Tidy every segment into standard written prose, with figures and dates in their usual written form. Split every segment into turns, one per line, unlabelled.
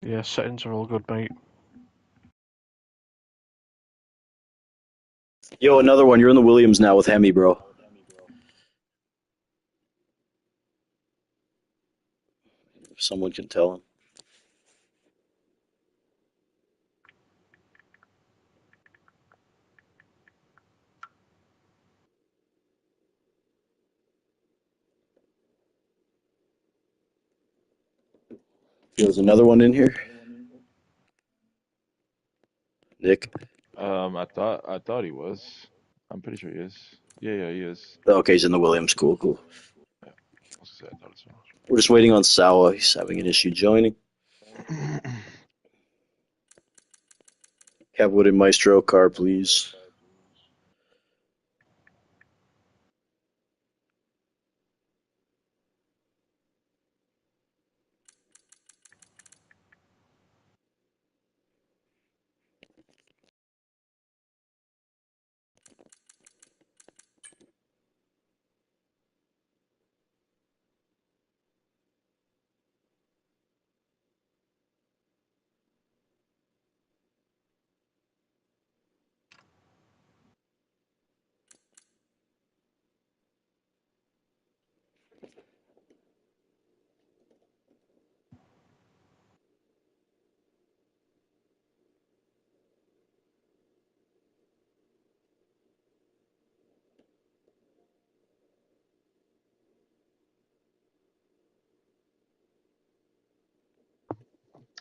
Yeah, settings are all good, mate.
Yo, another one. You're in the Williams now with Hemi, bro. If someone can tell him. There's another one in here. Nick.
I thought he was. I'm pretty sure he is. Yeah, he is.
Okay, he's in the Williams. Cool, cool.
Yeah, I was gonna say I thought so.
We're just waiting on Sawa. He's having an issue joining. Capwood and Maestro car, please.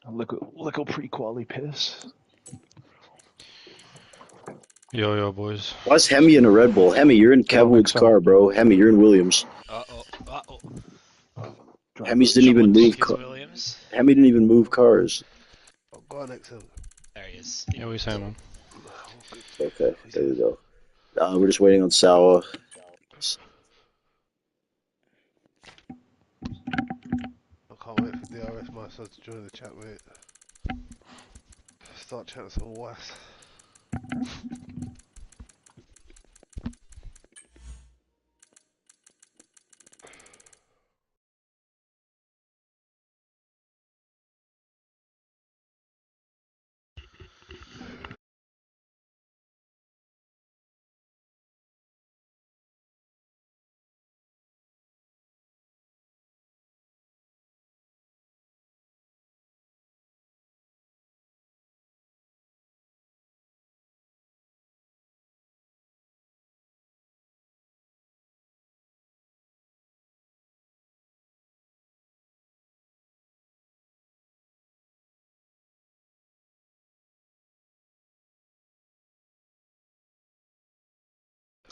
Little pre-quali piss.
Yo, boys.
Why's Hemi in a Red Bull? Hemi, you're in
Get on,
Capwood's
Excel.
car, bro. Hemi, you're in Williams.
Uh-oh.
Hemi's didn't even
Someone
move.
think it's Williams.
Hemi didn't even move cars.
Oh, go on, excellent.
There he is.
Yeah, we saying, man.
Okay, there we go. We're just waiting on Sawa.
I can't wait for DRS Master to join the chat, mate. Start chatting some was.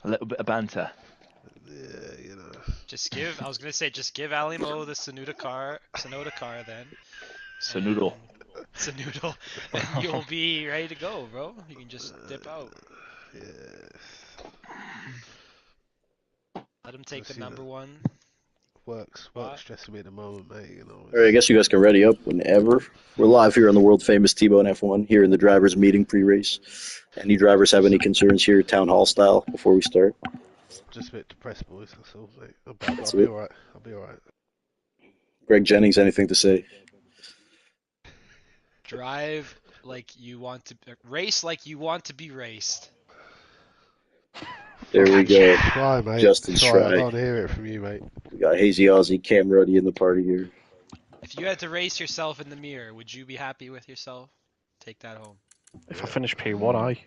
A little bit of banter.
Yeah, you know.
I was gonna say, just give Alimo the Sonoda car then.
Sanoodle.
Sonoodle, and you'll be ready to go, bro. You can just dip out.
Yeah.
Let him take the
See
number
that.
one.
Work's
What?
stressing me at the moment, mate. You know.
All right, I guess you guys can ready up whenever. We're live here on the world famous Tbone F1 here in the drivers' meeting pre-race. Any drivers have any concerns here, town hall style, before we start?
Just a bit depressed, boys. That's all, mate.
That's
I'll be
it.
alright. I'll be alright.
Greg Jennings, anything to say?
Drive like you want to race like you want to be raced.
There we go.
Try, mate.
Justin
Try. I
Try.
don't hear it from you, mate.
We got Hazy Aussie, Cam Ruddy in the party here.
If you had to race yourself in the mirror, would you be happy with yourself? Take that home.
If I finish P1, I.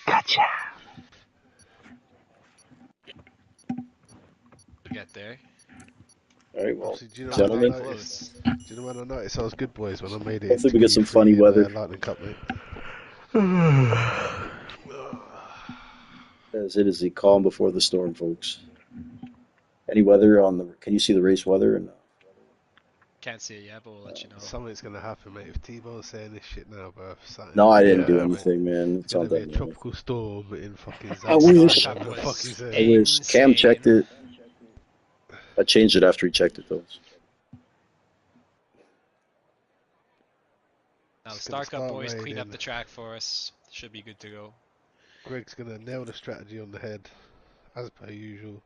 Gotcha.
Get there.
All right, well,
Obviously, do you know
gentlemen.
when I noticed? Do you know when I noticed I was good, boys? When I made it.
Hopefully we get some
Q3
funny
in,
weather.
Lightning Cup, mate.
As it is the calm before the storm, folks. Any weather on the? Can you see the race weather? No.
Can't see it yet, but we'll let you know.
Something's gonna happen, mate. If Tbow's saying this shit now, bro.
No, I didn't do
Yeah,
anything, man.
It's
It's all
gonna be a
done.
tropical storm in fucking
I wish.
South Africa. Fuck is
I
it?
wish. Cam checked it. I changed it after he checked it, though.
Now,
It's gonna
Stark Up
start
boys, clean up
raining.
the track for us. Should be good to go.
Greg's gonna nail the strategy on the head, as per usual.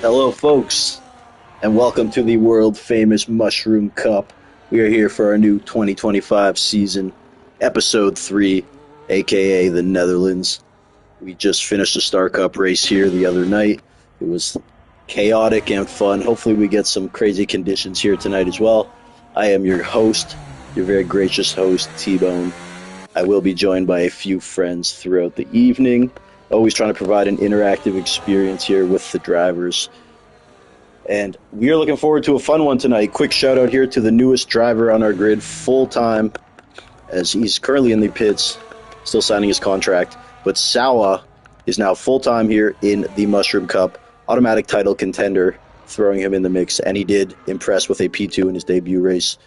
Hello, folks, and welcome to the world famous Mushroom Cup. We are here for our new 2025 season, episode 3, aka the Netherlands. We just finished the Star Cup race here the other night. It was chaotic and fun. Hopefully, we get some crazy conditions here tonight as well. I am your host, your very gracious host, Tbone. I will be joined by a few friends throughout the evening. Always trying to provide an interactive experience here with the drivers. And we are looking forward to a fun one tonight. Quick shout out here to the newest driver on our grid, full time, as he's currently in the pits, still signing his contract. But Sawa is now full time here in the Mushroom Cup, automatic title contender, throwing him in the mix. And he did impress with a P2 in his debut race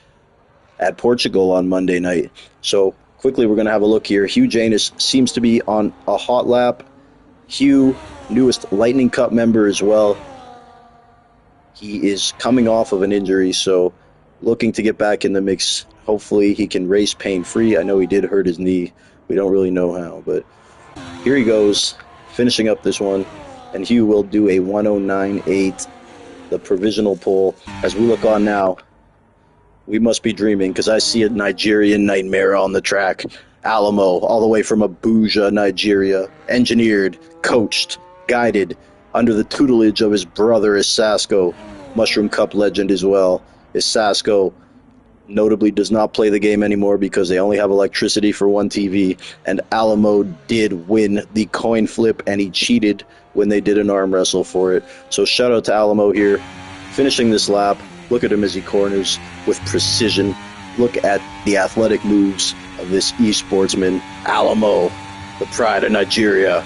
at Portugal on Monday night. So quickly, we're going to have a look here. Hugh Janus seems to be on a hot lap. Hugh, newest Lightning Cup member as well. He is coming off of an injury, so looking to get back in the mix. Hopefully he can race pain-free. I know he did hurt his knee. We don't really know how, but here he goes, finishing up this one. And Hugh will do a 109.8, the provisional pole. As we look on now, we must be dreaming, because I see a Nigerian nightmare on the track. Alamo, all the way from Abuja, Nigeria, engineered, coached, guided, under the tutelage of his brother Isasko, Mushroom Cup legend as well. Isasko notably does not play the game anymore because they only have electricity for one TV, and Alamo did win the coin flip, and he cheated when they did an arm wrestle for it. So shout out to Alamo here, finishing this lap. Look at him as he corners with precision. Look at the athletic moves of this esportsman, Alamo, the pride of Nigeria,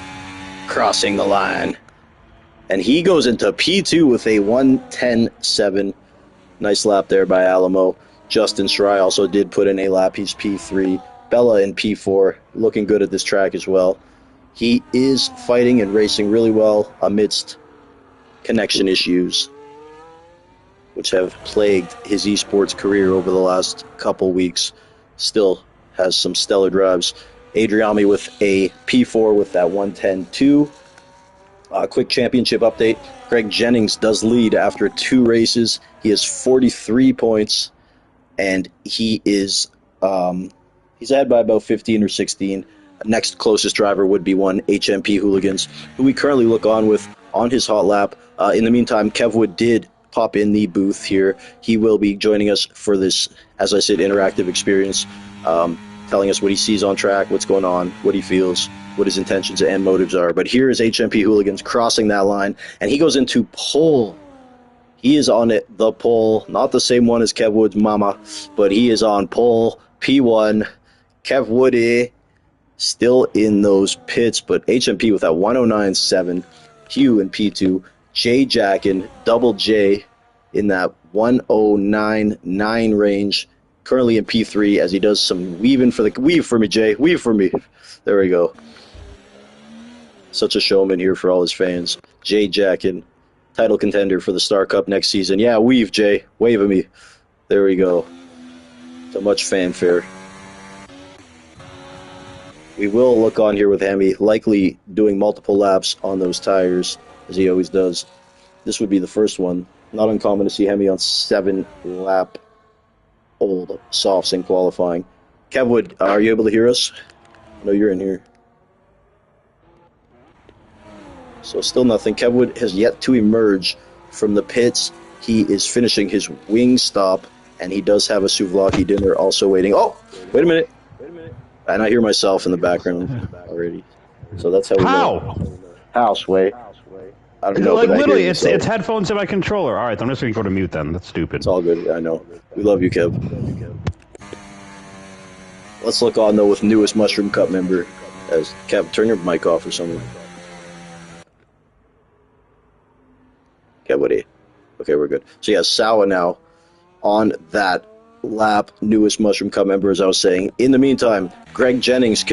crossing the line. And he goes into P2 with a 1:10.7. Nice lap there by Alamo. Justin Schrei also did put in a lap. He's P3. Bella in P4, looking good at this track as well. He is fighting and racing really well amidst connection issues, which have plagued his esports career over the last couple weeks. Still has some stellar drives. Adriami with a P4 with that 1:10.2. Quick championship update. Greg Jennings does lead after 2 races. He has 43 points, and he is he's ahead by about 15 or 16. Next closest driver would be one HMP Hooligans, who we currently look on with on his hot lap. In the meantime, Kev Wood did pop in the booth here. He will be joining us for this, as I said, interactive experience, telling us what he sees on track, what's going on, what he feels, what his intentions and motives are. But here is HMP Hooligans crossing that line, and he goes into pole. He is on it, the pole, not the same one as Kev Wood's mama, but he is on pole, P1. Kev Woody still in those pits, but HMP with that 109.7. Hugh in P2. Jay Jackin, double J in that 109.9 range, currently in P3 as he does some weaving for the weave for me, Jay, weave for me. There we go. Such a showman here for all his fans. Jay Jackin, title contender for the Star Cup next season. Yeah, weave, Jay, wave at me. There we go. So much fanfare. We will look on here with Hemi, likely doing multiple laps on those tires, as he always does. This would be the first one. Not uncommon to see Hemi on 7-lap old softs in qualifying. Kevwood, are you able to hear us? I know you're in here. So still nothing. Kevwood has yet to emerge from the pits. He is finishing his wing stop, and he does have a souvlaki dinner also waiting. Oh, wait a minute. And I hear myself in the background already. So that's how we know. How, Sway? I don't know.
Like, literally, it's headphones and my controller. All right, I'm just going to go to mute then. That's stupid.
It's all good. I know. We love you, Kev. Let's look on, though, with newest Mushroom Cup member. As Kev, turn your mic off or something. Kev, what are you? Okay, we're good. So, yeah, Sawa now on that lap, newest Mushroom Cup member, as I was saying. In the meantime, Greg Jennings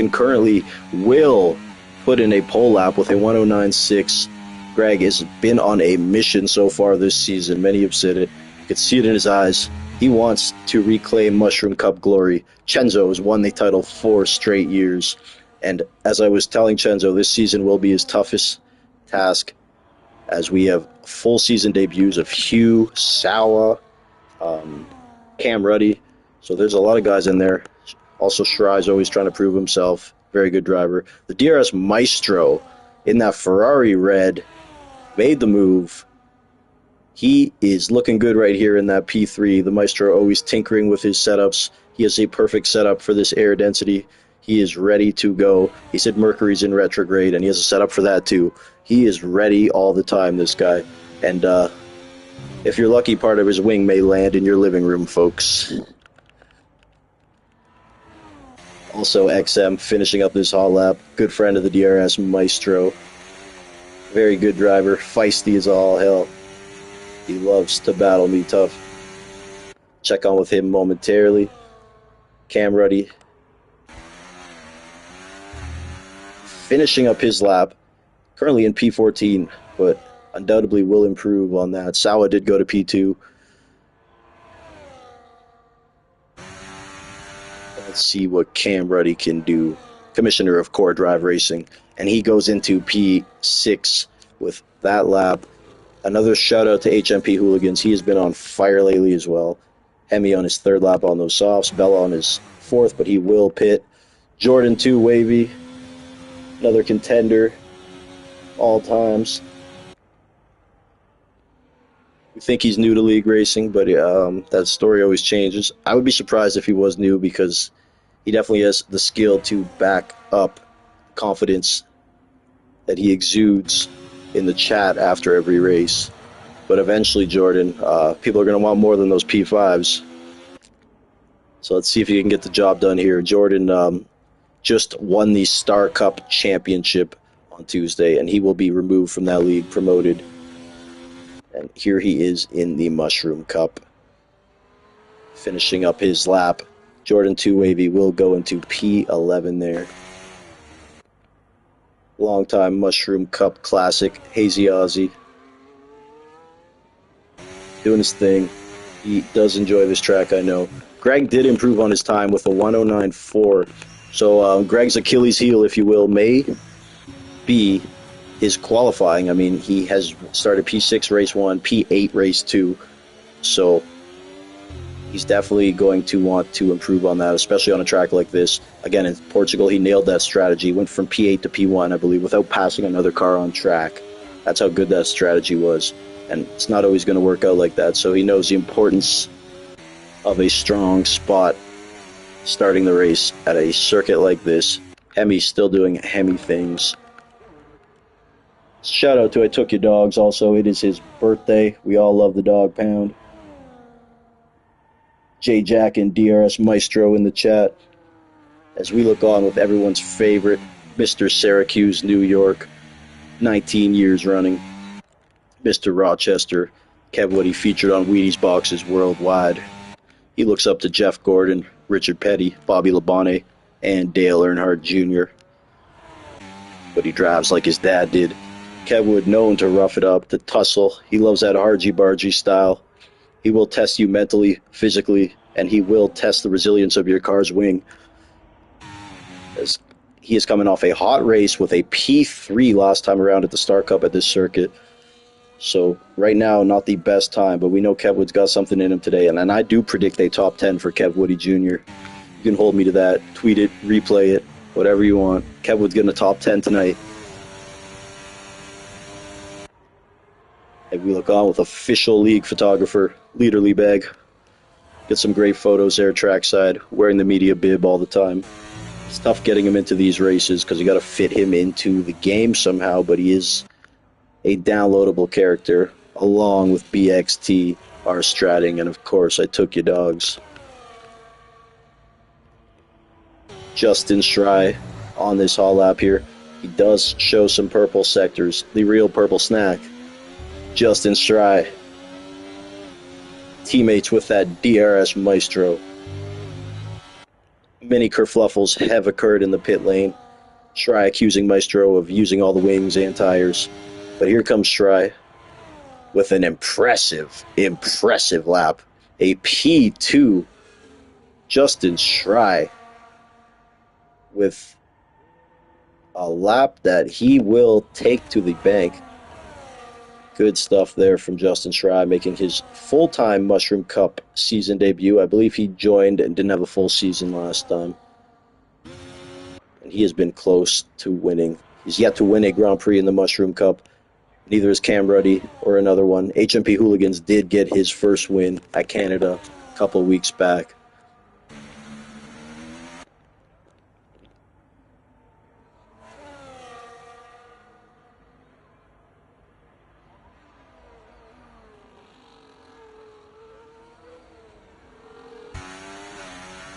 will put in a pole lap with a 109.6. Greg has been on a mission so far this season. Many have said it. You can see it in his eyes. He wants to reclaim Mushroom Cup glory. Chenzo has won the title 4 straight years. And as I was telling Chenzo, this season will be his toughest task, as we have full season debuts of Hugh, Sawa, Cam Ruddy. So there's a lot of guys in there. Also, Shrai's always trying to prove himself. Very good driver. The DRS Maestro in that Ferrari red made the move. He is looking good right here in that P3. The Maestro always tinkering with his setups. He has a perfect setup for this air density. He is ready to go. He said Mercury's in retrograde, and he has a setup for that too. He is ready all the time, this guy. And if you're lucky, part of his wing may land in your living room, folks. Also, XM finishing up this hot lap. Good friend of the DRS Maestro. Very good driver. Feisty as all hell. He loves to battle me tough. Check on with him momentarily. Cam Ruddy finishing up his lap. Currently in P14, but undoubtedly will improve on that. Sawa did go to P2. Let's see what Cam Ruddy can do. Commissioner of Core Drive Racing. And he goes into P6 with that lap. Another shout out to HMP Hooligans. He has been on fire lately as well. Hemi on his third lap on those softs. Bella on his fourth, but he will pit. Jordan 2 Wavy. Another contender. All times. We think he's new to league racing, but that story always changes. I would be surprised if he was new because he definitely has the skill to back up confidence that he exudes in the chat after every race. But eventually, Jordan, people are going to want more than those P5s. So let's see if he can get the job done here. Jordan just won the Star Cup Championship on Tuesday, and he will be removed from that league, promoted. And here he is in the Mushroom Cup, finishing up his lap. Jordan 2 Wavy will go into P11 there. Long-time Mushroom Cup classic, Hazy Aussie. Doing his thing. He does enjoy this track, I know. Greg did improve on his time with a 109.4. So Greg's Achilles heel, if you will, may be his qualifying. I mean, he has started P6 race 1, P8 race 2. So he's definitely going to want to improve on that, especially on a track like this. Again, in Portugal, he nailed that strategy. Went from P8 to P1, I believe, without passing another car on track. That's how good that strategy was. And it's not always going to work out like that. So he knows the importance of a strong spot starting the race at a circuit like this. Hemi's still doing Hemi things. Shout out to I Took Your Dogs also. It is his birthday. We all love the dog pound. J Jack and DRS Maestro in the chat as we look on with everyone's favorite Mr. Syracuse, New York, 19 years running. Mr. Rochester, Kev Woody featured on Wheaties boxes worldwide. He looks up to Jeff Gordon, Richard Petty, Bobby Labonte, and Dale Earnhardt Jr. But he drives like his dad did. Kev Wood known to rough it up, to tussle. He loves that argy-bargy style. He will test you mentally, physically, and he will test the resilience of your car's wing. As he is coming off a hot race with a P3 last time around at the Star Cup at this circuit. So right now, not the best time, but we know Kev Wood's got something in him today, and I do predict a top 10 for Kev Woody Jr. You can hold me to that. Tweet it, replay it, whatever you want. Kev Wood's getting a top 10 tonight. And we look on with official league photographer, Leader Liebeg. Get some great photos there trackside, wearing the media bib all the time. It's tough getting him into these races because you got to fit him into the game somehow, but he is a downloadable character, along with BXT, R. Stratting, and of course, I Took Your Dogs. Justin Schrei on this hall lap here. He does show some purple sectors, the real purple snack. Justin Schrei, teammates with that DRS Maestro. Many kerfluffles have occurred in the pit lane. Schrei accusing Maestro of using all the wings and tires. But here comes Schrei with an impressive lap. A P2. Justin Schrei with a lap that he will take to the bank. Good stuff there from Justin Schrei, making his full-time Mushroom Cup season debut. I believe he joined and didn't have a full season last time. And he has been close to winning. He's yet to win a Grand Prix in the Mushroom Cup. Neither is Cam Ruddy or another one. HMP Hooligans did get his first win at Canada a couple of weeks back.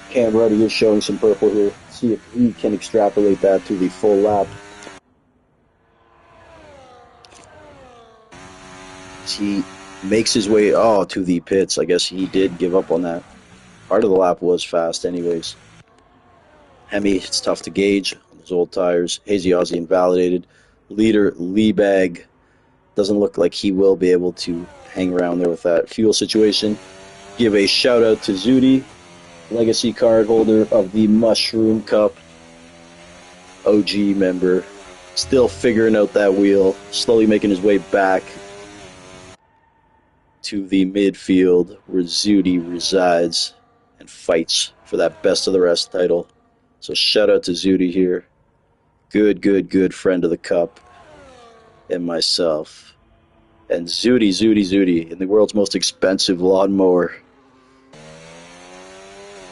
Cam Ruddy is showing some purple here. See if he can extrapolate that to the full lap. He makes his way to the pits. I guess he did give up on that. Part of the lap was fast anyways. Hemi, it's tough to gauge on those old tires. Hazy Aussie invalidated. Leader Liebag doesn't look like he will be able to hang around there with that fuel situation. Give a shout out to Zudi, legacy card holder of the Mushroom Cup, OG member, still figuring out that wheel, slowly making his way back to the midfield where Zudi resides and fights for that best of the rest title. So shout out to Zudi here. Good friend of the Cup and myself. And Zudi, in the world's most expensive lawnmower,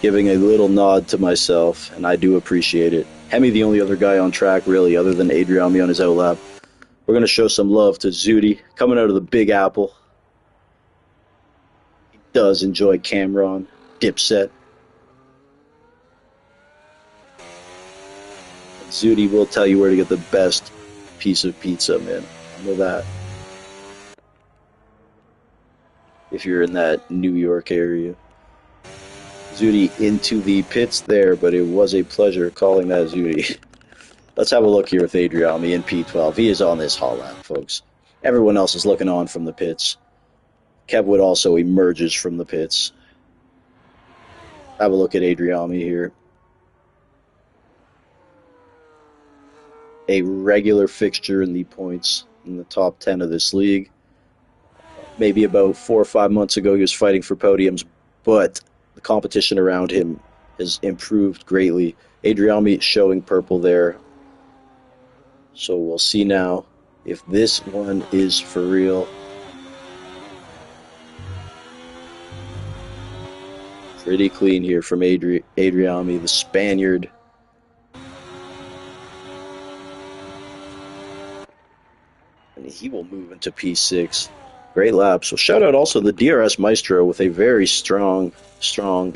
giving a little nod to myself, and I do appreciate it. Hemi, the only other guy on track, really, other than Adriami on his outlap. We're going to show some love to Zudi, coming out of the Big Apple. He does enjoy Cameron, Dipset. And Zudi will tell you where to get the best piece of pizza, man. I know that. If you're in that New York area. Zudi into the pits there, but it was a pleasure calling that Zudi. Let's have a look here with Adriami in P12. He is on this hot lap, folks. Everyone else is looking on from the pits. Kevwood also emerges from the pits. Have a look at Adriami here. A regular fixture in the points in the top 10 of this league. Maybe about 4 or 5 months ago he was fighting for podiums, but the competition around him has improved greatly. Adriami showing purple there. So we'll see now if this one is for real. Pretty clean here from Adriami, the Spaniard. And he will move into P6. Great lap. So shout out also the DRS Maestro with a very strong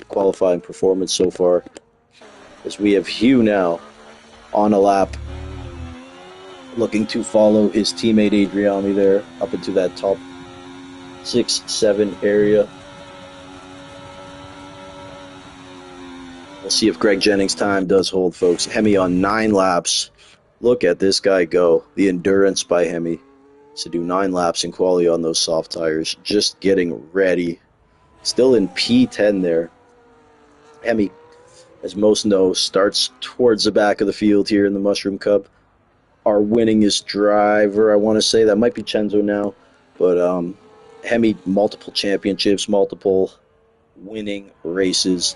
qualifying performance so far. As we have Hugh now on a lap, looking to follow his teammate Adriami there up into that top 6-7 area. We'll see if Greg Jennings' time does hold, folks. Hemi on 9 laps. Look at this guy go. The endurance by Hemi to do 9 laps in quali on those soft tires. Just getting ready. Still in P10 there. Hemi, as most know, starts towards the back of the field here in the Mushroom Cup. Our winningest driver, I want to say, that might be Chenzo now. But Hemi, multiple championships, multiple winning races,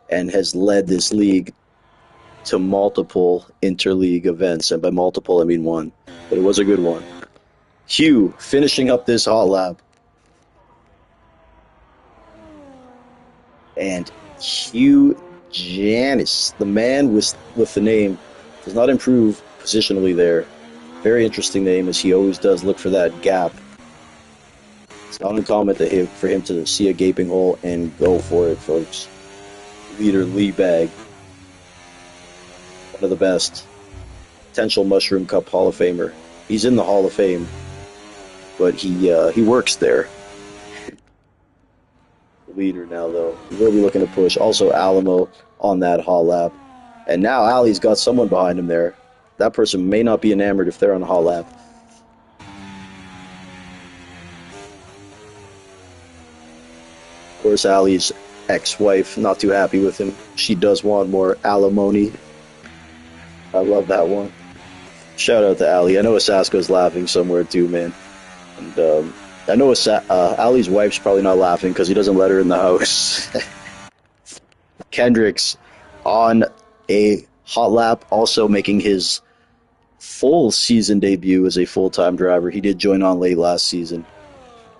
and has led this league to multiple interleague events. And by multiple, I mean 1. But it was a good one. Hugh finishing up this hot lap. And Hugh Janis, the man with the name, does not improve positionally there. Very interesting name, as he always does look for that gap. It's not uncommon for him to see a gaping hole and go for it, folks. Leader Liebag, one of the best. Potential Mushroom Cup Hall of Famer. He's in the Hall of Fame, but he works there. Leader now, though. He will be looking to push. Also Alamo on that hot lap. And now Ali's got someone behind him there. That person may not be enamored if they're on a hot lap. Of course, Ali's ex-wife, not too happy with him. She does want more alimony. I love that one. Shout out to Ali. I know Asasko's laughing somewhere too, man. And I know Ali's wife's probably not laughing because he doesn't let her in the house. Kendrick's on a hot lap, also making his full season debut as a full-time driver. He did join on late last season.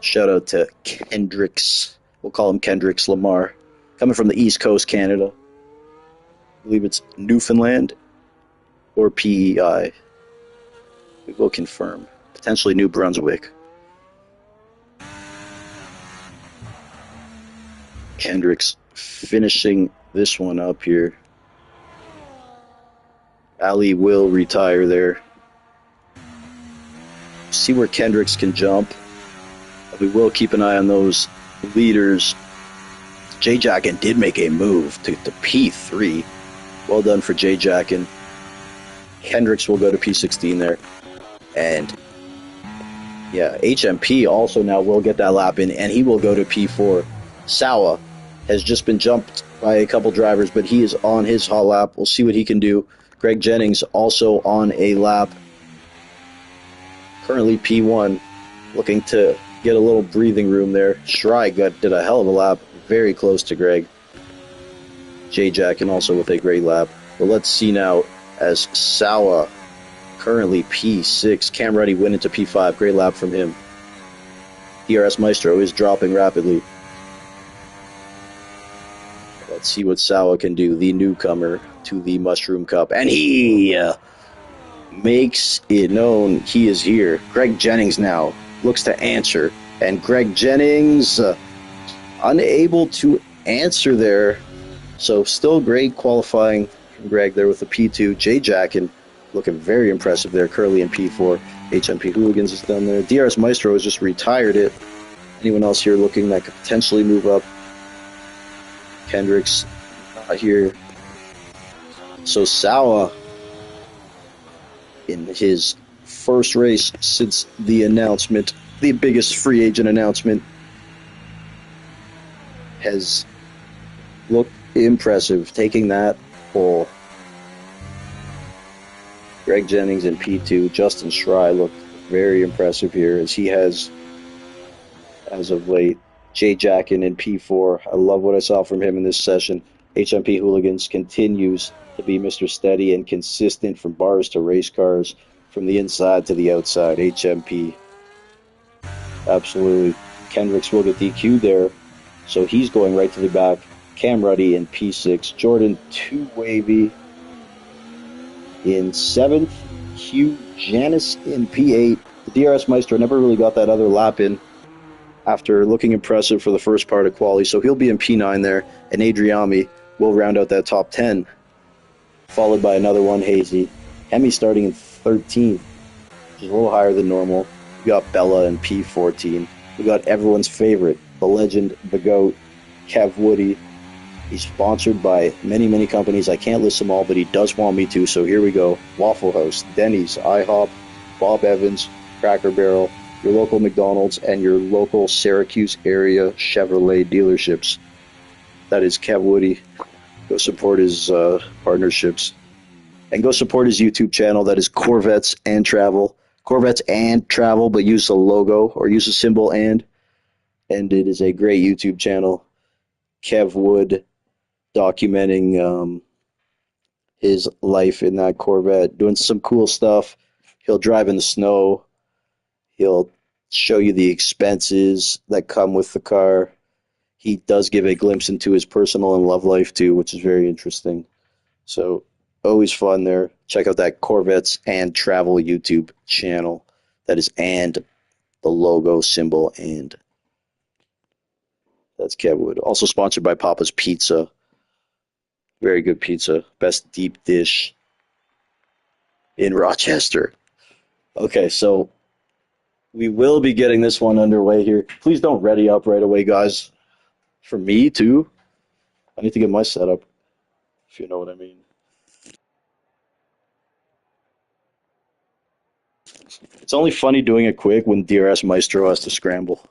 Shout out to Kendricks. We'll call him Kendricks Lamar. Coming from the East Coast, Canada. I believe it's Newfoundland or PEI. We will confirm. Potentially New Brunswick. Kendricks finishing this one up here. Ali will retire there. See where Kendricks can jump. We will keep an eye on those leaders. Jay Jackin did make a move to P3. Well done for Jay Jackin. Kendricks will go to P16 there. And yeah, HMP also now will get that lap in, and he will go to P4. Sawa has just been jumped by a couple drivers, but he is on his hot lap. We'll see what he can do. Greg Jennings also on a lap. Currently P1, looking to get a little breathing room there. Schrei did a hell of a lap, very close to Greg. Jay Jackin also with a great lap. But let's see now as Sawa, currently P6. Cam Reddy went into P5. Great lap from him. DRS Maestro is dropping rapidly. Let's see what Sawa can do, the newcomer to the Mushroom Cup. And he makes it known he is here. Greg Jennings now looks to answer. And Greg Jennings unable to answer there. So still great qualifying from Greg there with the P2. Jay Jackin looking very impressive there. Curly in P4. HMP Hooligans is done there. DRS Maestro has just retired it. Anyone else here looking that could potentially move up? Kendricks here. So Sawa, in his first race since the announcement, the biggest free agent announcement, has looked impressive, taking that pole. Greg Jennings in P2. Justin Schrei looked very impressive here, as he has as of late. Jay Jackin in P4. I love what I saw from him in this session. HMP Hooligans continues to be Mr. Steady and consistent from bars to race cars, from the inside to the outside. HMP. Absolutely. Kendricks will get DQ there, so he's going right to the back. Cam Ruddy in P6. Jordan 2 Wavy in 7th. Hugh Janis in P8. The DRS Meister never really got that other lap in after looking impressive for the first part of quali, so he'll be in P9 there, and Adriami will round out that top 10, followed by another one, Hazy. Hemi starting in 13th, which is a little higher than normal. We got Bella in P14. We got everyone's favorite, the legend, the GOAT, Kev Woody. He's sponsored by many, many companies. I can't list them all, but he does want me to, so here we go. Waffle House, Denny's, IHOP, Bob Evans, Cracker Barrel, your local McDonald's, and your local Syracuse area Chevrolet dealerships. That is Kev Woody. Go support his partnerships. And go support his YouTube channel. That is Corvettes and Travel. Corvettes and Travel, but use the logo or use the symbol and. And it is a great YouTube channel. Kev Wood documenting his life in that Corvette, doing some cool stuff. He'll drive in the snow. He'll show you the expenses that come with the car. He does give a glimpse into his personal and love life too, which is very interesting. So always fun there. Check out that Corvettes and Travel YouTube channel. That is and the logo symbol and. That's Kevwood. Also sponsored by Papa's Pizza. Very good pizza. Best deep dish in Rochester. Okay, so we will be getting this one underway here. Please don't ready up right away, guys. For me, too. I need to get my setup, if you know what I mean. It's only funny doing it quick when DRS Maestro has to scramble.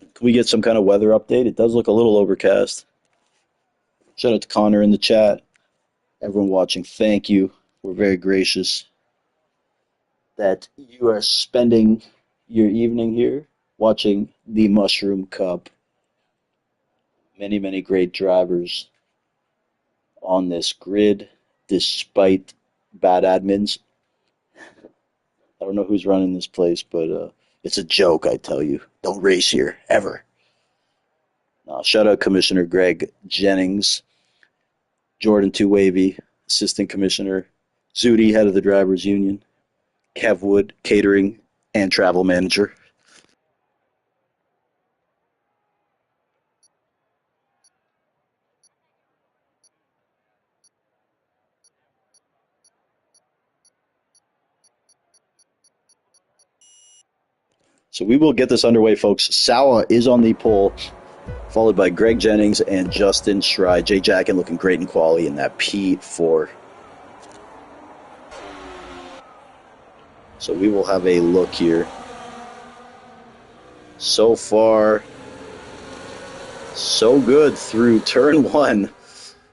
Can we get some kind of weather update? It does look a little overcast. Shout out to Connor in the chat. Everyone watching, thank you. We're very gracious that you are spending your evening here watching the Mushroom Cup. Many, many great drivers on this grid, despite bad admins. I don't know who's running this place, but it's a joke, I tell you. Don't race here, ever. Shout out Commissioner Greg Jennings, Jordan Two Wavy, Assistant Commissioner, Zudi, head of the Drivers Union, Kev Wood, Catering and Travel Manager. So we will get this underway, folks. Sawa is on the pole, followed by Greg Jennings and Justin Schrei. Jay Jackin looking great in quality in that P4. So we will have a look here. So far, so good through turn one.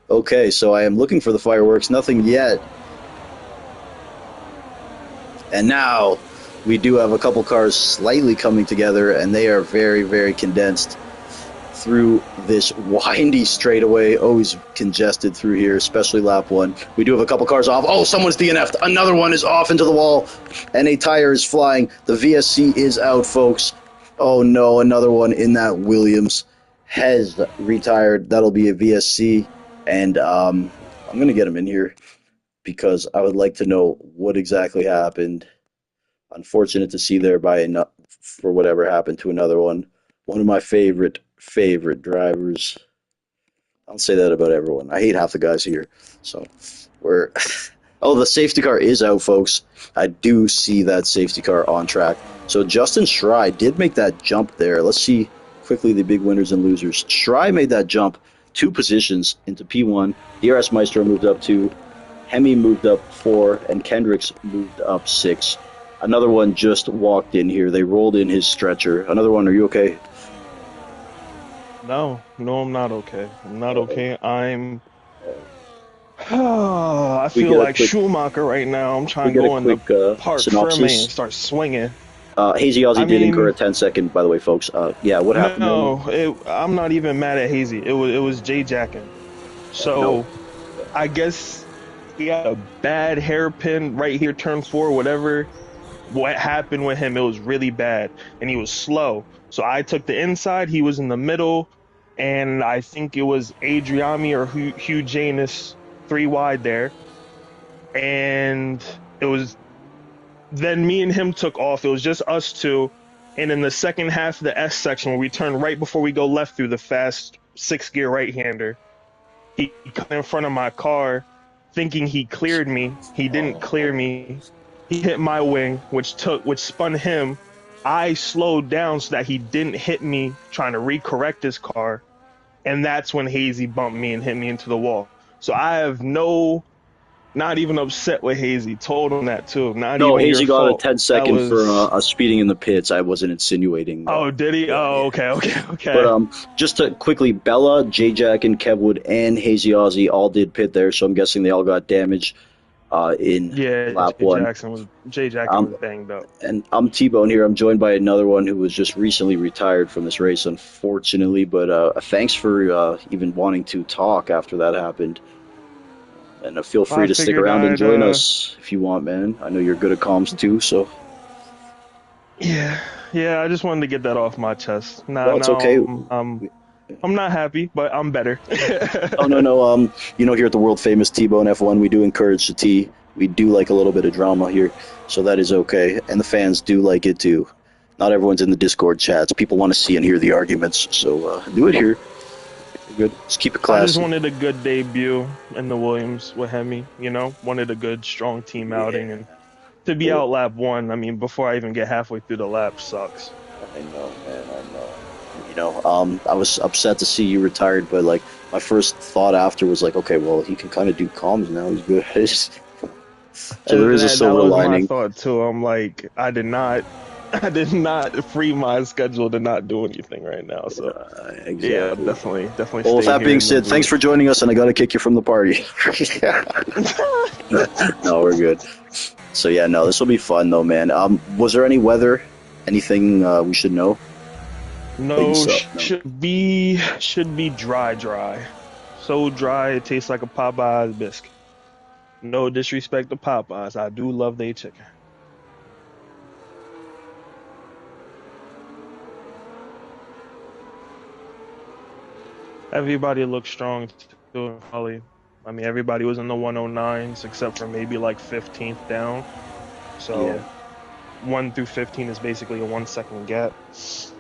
Okay, so I am looking for the fireworks. Nothing yet. And now we do have a couple cars slightly coming together, and they are very, very condensed through this windy straightaway. Always congested through here, especially lap one. We do have a couple cars off. Oh, someone's DNF'd. Another one is off into the wall, and a tire is flying. The VSC is out, folks. Oh no, another one in that Williams has retired. That'll be a VSC, and I'm going to get him in here because I would like to know what exactly happened. Unfortunate to see there for whatever happened to another one. One of my favorite drivers. I'll say that about everyone. I hate half the guys here. So we're oh, the safety car is out, folks. I do see that safety car on track. So Justin Schrei did make that jump there. Let's see quickly the big winners and losers. Schrei made that jump 2 positions into P1. DRS Maestro moved up 2. Hemi moved up 4, and Kendricks moved up 6. Another one just walked in here. They rolled in his stretcher. Another one, are you okay?
No, I'm not okay. I'm not okay. I feel like Schumacher right now. I'm trying to go in the park for me and start swinging.
Hazy Aussie did incur a 10-second, by the way, folks. Yeah, what happened?
No, I'm not even mad at Hazy. It was Jay Jackin. So, I guess he had a bad hairpin right here, turn 4, whatever. What happened with him, it was really bad, and he was slow. So I took the inside, he was in the middle, and I think it was Adriami or Hugh Janus 3 wide there. And it was, then me and him took off. It was just us two. And in the second half of the S section, where we turn right before we go left through the fast 6-gear right-hander, he cut in front of my car thinking he cleared me. He didn't clear me. He hit my wing, which spun him. I slowed down so that he didn't hit me trying to recorrect his car. And that's when Hazy bumped me and hit me into the wall. So I have not even upset with Hazy. Told him that too.
Hazy got a 10-second for speeding in the pits. I wasn't insinuating.
Oh, did he? Oh, okay.
But just to quickly, Bella, J-Jack, and Kevwood, and Hazy Aussie all did pit there, so I'm guessing they all got damaged in lap 1.
Jay Jackson was banged up.
And I'm Tbone here. I'm joined by another one who was just recently retired from this race, unfortunately. But thanks for even wanting to talk after that happened. And feel free to stick around and join us if you want, man. I know you're good at comms too, so.
Yeah. I just wanted to get that off my chest.
It's okay.
I'm not happy, but I'm better.
No. Here at the world famous Tbone F1, we do encourage the T. We do like a little bit of drama here, so that is okay. And the fans do like it too. Not everyone's in the Discord chats. People want to see and hear the arguments, so do it here. Good. Just keep it classy.
I just wanted a good debut in the Williams with Hemi, wanted a good, strong team outing. And to be out lap 1, I mean, before I even get halfway through the lap sucks.
I know, man, I was upset to see you retired, but, my first thought after was okay, well, he can kind of do comms now. He's good. So there is a silver lining.
That was my thought, too. I'm like, I did not I did not free my schedule to not do anything right now. So yeah,
Exactly.
definitely
Well, with
stay
that
here
being
in the
said, thanks
booth.
for joining us, and I got to kick you from the party. No, we're good. So yeah, no, this will be fun though, man. Was there any weather? Anything we should know? That you
No,
saw? No.
should be dry. So dry it tastes like a Popeye's biscuit. No disrespect to Popeyes, I do love their chicken. Everybody looked strong too, Holly. I mean, everybody was in the 109s except for maybe like 15th down.
Yeah.
So 1 through 15 is basically a 1 second gap.
So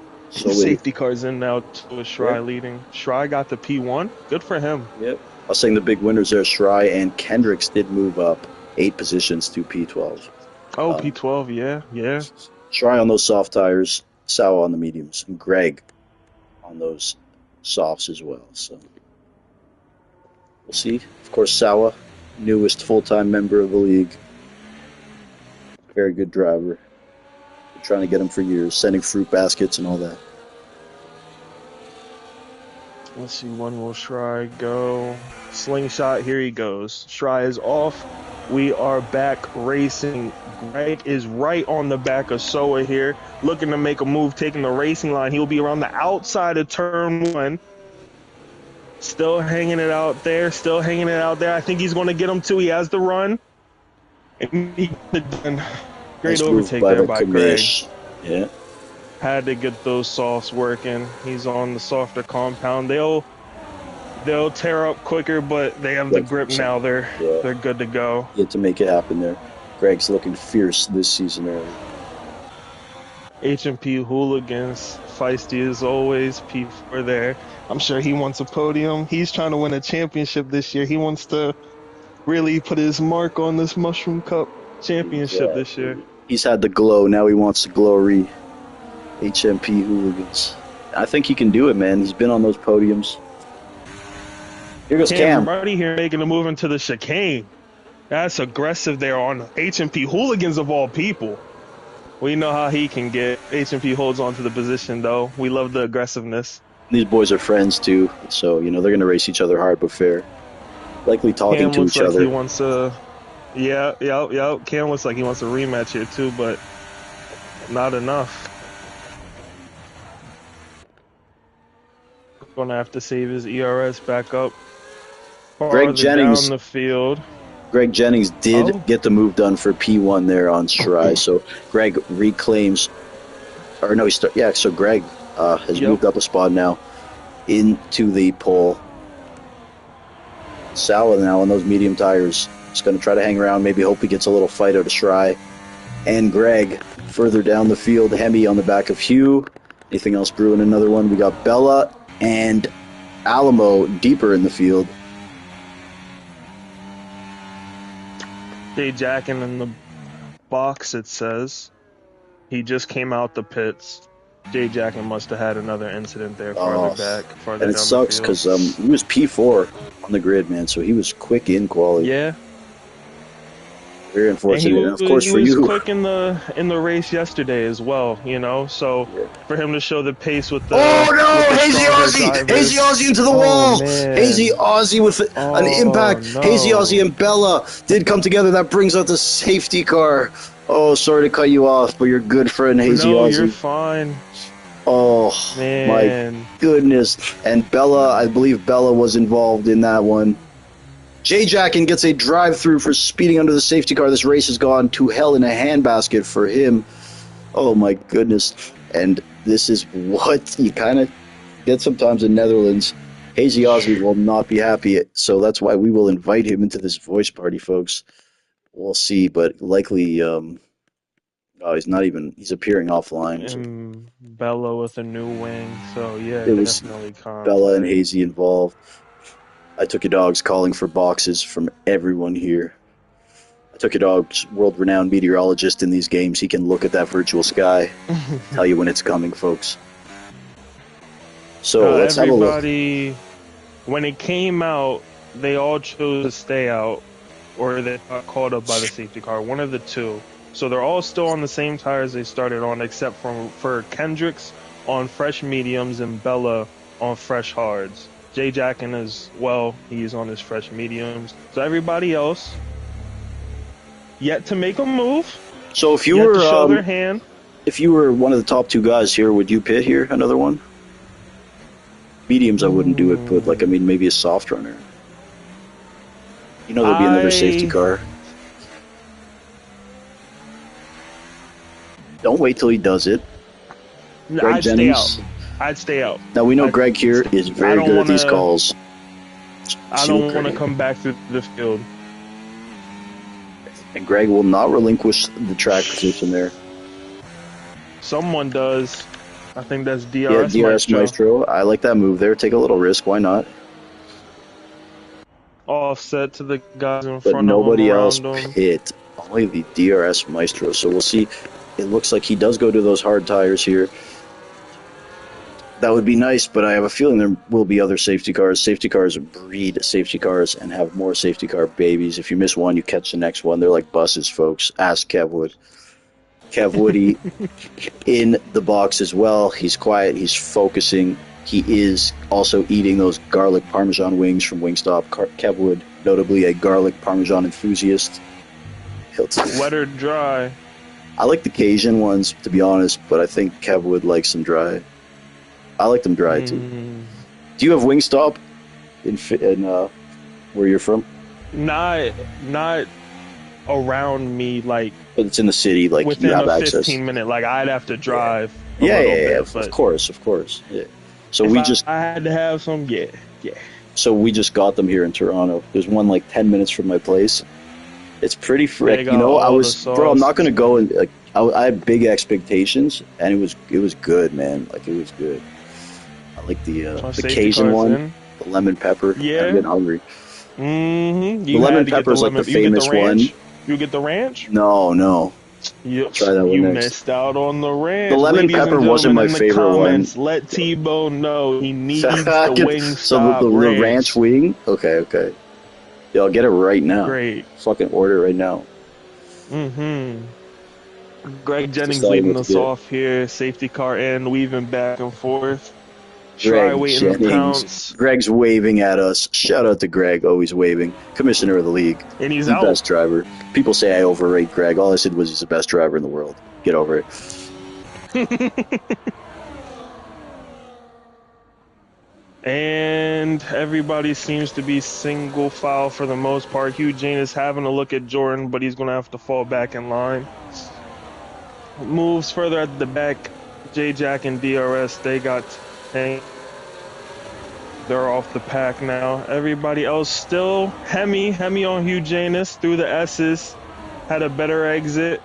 wait.
Safety car's in now too with
Yeah.
Shry leading. Shry got the P1. Good for him.
Yep. I was saying the big winners there. Shry and Kendricks did move up 8 positions to P12.
Oh,
Um,
P12, yeah.
Shry on those soft tires, Sawa on the mediums, and Greg on those softs as well. So we'll see. Of course, Sawa, newest full-time member of the league. Very good driver. Been trying to get him for years, sending fruit baskets and all that.
Let's see, when will Shry go? Slingshot, here he goes. Shry is off. We are back racing. Greg is right on the back of Soa here, looking to make a move, taking the racing line. He'll be around the outside of turn 1. Still hanging it out there. I think he's going to get him too. He has the run. And he got it done. Great
Nice move
overtake
by
there
the
by Greg.
commish. Yeah.
Had to get those softs working. He's on the softer compound. They'll tear up quicker, but they have the grip now. They're good to go.
Yet to make it happen there. Greg's looking fierce this season early.
H&P Hooligans, feisty as always. P4 there. I'm sure he wants a podium. He's trying to win a championship this year. He wants to really put his mark on this Mushroom Cup championship this year.
He's had the glow. Now he wants the glory. HMP Hooligans. I think he can do it, man. He's been on those podiums. Here goes Cam.
Everybody here making a move into the chicane. That's aggressive there on H&P Hooligans of all people. We know how he can get. H&P holds on to the position, though. We love the aggressiveness.
These boys are friends, too. So, they're going to race each other hard but fair. Likely talking
Cam
to
looks
each
like
other.
He wants a... Yeah. Cam looks like he wants a rematch here, too, but not enough. Gonna have to save his ERS back up.
Greg Jennings
down the field.
Greg Jennings did get the move done for P1 there on Shry. So Greg reclaims, or no, so Greg has moved up a spot now into the pole. Sawa now on those medium tires. Just going to try to hang around, maybe hope he gets a little fight out of Shry. And Greg further down the field, Hemi on the back of Hugh. Anything else brewing? Another one. We got Bella and Alamo deeper in the field.
Jay Jackin in the box, it says. He just came out the pits. Jay Jackin must have had another incident there farther back. Farther
and it
down
sucks because he was P4 on the grid, man, so he was quick in quality.
Yeah.
Very unfortunate. And of course,
he
for
was
you,
quick in the race yesterday as well, So for him to show the pace with the
Hazy Aussie into the wall.
Man.
Hazy Aussie with an impact.
No.
Hazy Aussie and Bella did come together. That brings out the safety car. Oh, sorry to cut you off, but your good friend Hazy Aussie.
No, you're fine.
Oh,
man.
My goodness. And Bella, I believe Bella was involved in that one. Jay Jackin gets a drive-through for speeding under the safety car. This race has gone to hell in a handbasket for him. Oh, my goodness. And this is what you kind of get sometimes in Netherlands. Hazy Aussie will not be happy, so that's why we will invite him into this voice party, folks. We'll see, but likely he's appearing offline.
And so. Bella with a new wing, so yeah,
it was
definitely
Bella and Hazy involved. I Took Your Dog's calling for boxes from everyone here. I Took Your Dog's world-renowned meteorologist in these games. He can look at that virtual sky, tell you when it's coming, folks. So let's have a look.
When it came out, they all chose to stay out, or they got called up by the safety car. One of the two. So they're all still on the same tires they started on, except for Kendrick's on fresh mediums and Bella on fresh hards. Jay Jackin as well, he's on his fresh mediums. So everybody else yet to make a move.
So if you
yet
were
to show their hand.
if you were one of the top two guys here, would you pit here another one? Mediums, I wouldn't do it, but like I mean, maybe a soft runner. You know, there'll be another safety car. Don't wait till he does it. Greg
I'd
Jennings.
stay out. I'd stay out.
Now we know Greg here is very good at these calls.
I don't want to come back through the field.
And Greg will not relinquish the track position there.
Someone does. I think that's DRS
Yeah, DRS Maestro. I like that move there. Take a little risk. Why not?
Offset to the guys in
But
front of him.
nobody else
around him.
pit. Only the DRS Maestro. So we'll see. It looks like he does go to those hard tires here. That would be nice, but I have a feeling there will be other safety cars. Safety cars breed safety cars and have more safety car babies. If you miss one, you catch the next one. They're like buses, folks. Ask Kev Wood. Kev Woody in the box as well. He's quiet. He's focusing. He is also eating those garlic Parmesan wings from Wingstop. Kev Wood, notably a garlic Parmesan enthusiast.
Wet or dry?
I like the Cajun ones, to be honest, but I think Kev Wood likes them dry. I like them dry, too. Do you have Wingstop in where you're from?
Not around me, like.
But it's in the city, like
within
you have
a
access.
15-minute, like I'd have to drive.
Yeah,
bit,
of course. Yeah. So
I had to have some, yeah.
So we just got them here in Toronto. There's one like 10 minutes from my place. It's pretty frick. You know, I'm not gonna go and like. I had big expectations, and it was good, man. Like it was good. I like the Cajun one, the lemon pepper.
Yeah,
I'm getting hungry.
The
lemon pepper is like the famous one.
You get the ranch?
No.
You
try that one
you
next.
Missed out on the ranch.
The lemon pepper wasn't my favorite
comments,
one.
Let Tbone know he needs the wing.
So the ranch wing. Okay. Yeah, I'll get it right now.
Great.
Fucking order right now.
Greg Jennings leading us off here. Safety car in, weaving back and forth.
Greg's waving at us. Shout out to Greg, always waving. Commissioner of the league.
And he's
the
out.
Best driver. People say I overrate Greg. All I said was he's the best driver in the world. Get over it.
And everybody seems to be single file for the most part. Hugh Jane is having a look at Jordan, but he's going to have to fall back in line. Moves further at the back. J-Jack and DRS, they got... They're off the pack now. Everybody else still Hemi on Hugh Janus through the S's. Had a better exit.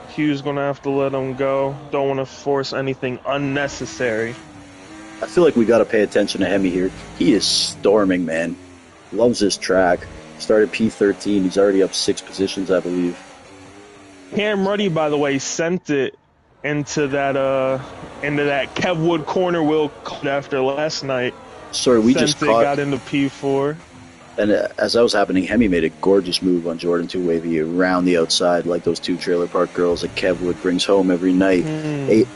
Hugh's gonna have to let him go. Don't want to force anything unnecessary.
I feel like we got to pay attention to Hemi here. He is storming, man. Loves this track. Started P13. He's already up 6 positions, I believe.
Cam Ruddy, by the way, sent it into that Kev Wood corner wheel after last night.
Sorry, we just
got into P4.
And as that was happening, Hemi made a gorgeous move on Jordan 2 Wavy around the outside, like those 2 trailer park girls that Kev Wood brings home every night.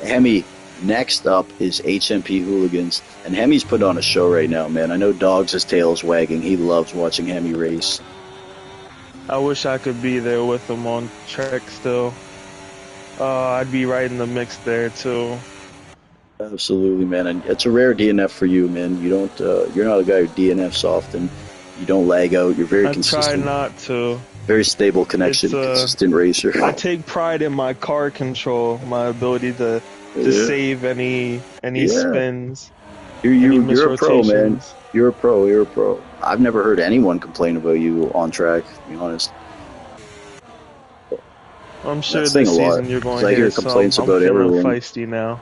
Hemi, next up is HMP Hooligans, and Hemi's put on a show right now, man. I know Dogs' tail is wagging. He loves watching Hemi race.
I wish I could be there with him on track still. I'd be right in the mix there too.
Absolutely, man. And it's a rare DNF for you, man. You don't. You're not a guy who DNFs often. You don't lag out. You're very consistent.
I try not to.
Very stable connection, consistent racer.
I take pride in my car control, my ability to save any spins.
You're a pro, man. You're a pro. I've never heard anyone complain about you on track, to be honest.
I'm sure this season you're going to hear complaints about everyone. I'm feeling feisty now.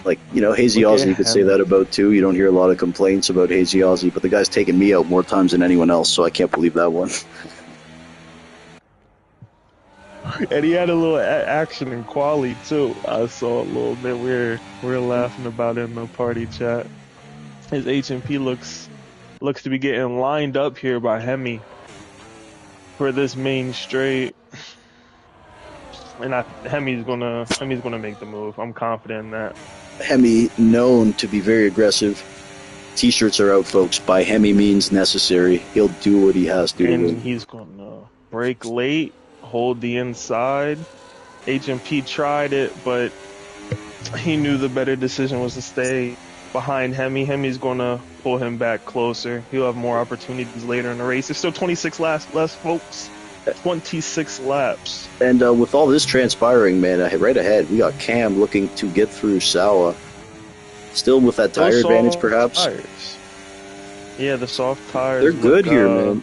Like, you know, Hazy Aussie, you could say that about too. You don't hear a lot of complaints about Hazy Aussie, but the guy's taken me out more times than anyone else, so I can't believe that one.
And he had a little action in quali too. I saw a little bit. We were laughing about it in the party chat. His H&P looks looks to be getting lined up here by Hemi for this main straight. And Hemi's gonna make the move. I'm confident in that.
Hemi, known to be very aggressive. T-shirts are out, folks. By Hemi means necessary. He'll do what he has to
And
win.
he's gonna break late, hold the inside. HMP tried it, but he knew the better decision was to stay behind Hemi. Hemi's gonna pull him back closer. He'll have more opportunities later in the race. There's still 26 laps left, folks. 26 laps.
And with all this transpiring, man, right ahead, we got Cam looking to get through Sawa. Still with that tire
Those
advantage,
soft
perhaps?
tires. Yeah, the soft tires.
They're good here, man.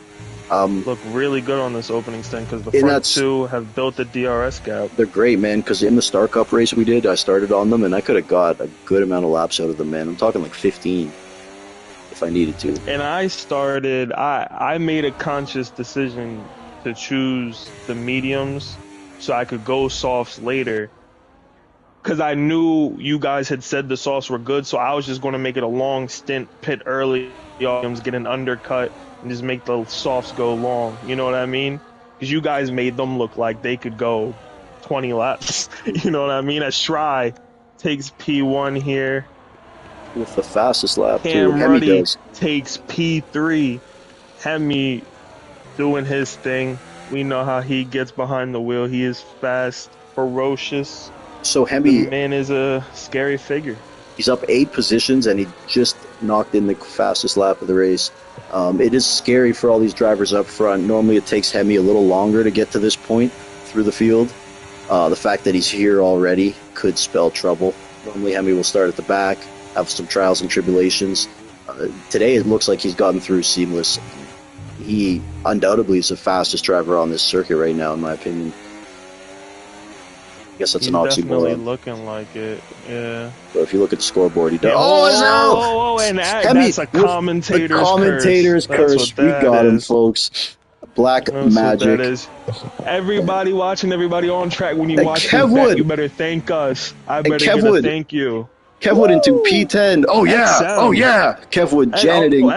Look really good on this opening stint because the
And
front
that's-
two have built the DRS gap.
They're great, man, because in the Star Cup race we did, I started on them, and I could have got a good amount of laps out of them, man. I'm talking like 15 if I needed to.
And I made a conscious decision to choose the mediums so I could go softs later. Because I knew you guys had said the softs were good, so I was just going to make it a long stint, pit early, get an undercut, and just make the softs go long. You know what I mean? Because you guys made them look like they could go 20 laps. You know what I mean? As Shry takes P1 here.
With the fastest lap, too.
Cam
Hemi
Ruddy
does.
takes P3. Hemi doing his thing. We know how he gets behind the wheel. He is fast, ferocious.
So
The
Hemi,
man is a scary figure.
he's up 8 positions, and he just knocked in the fastest lap of the race. It is scary for all these drivers up front. Normally it takes Hemi a little longer to get to this point through the field. The fact that he's here already could spell trouble. Normally Hemi will start at the back, have some trials and tribulations. Today it looks like he's gotten through seamless. He undoubtedly is the fastest driver on this circuit right now, in my opinion. I guess that's
He's
an
definitely
oxymoron.
looking like it. Yeah.
But if you look at the scoreboard, he does.
And
Hemi,
that's a commentator's
the commentator's
curse.
curse. We got him, folks. Black
That's
magic.
what that is. Everybody watching, everybody on track. When you
And
watch
Kev
this back,
Wood.
you better thank us. I better
Kev
get a
Wood.
thank you.
Kev Wood into P10. Oh yeah.
XM.
Oh yeah. Kev Wood
Hey,
janiting.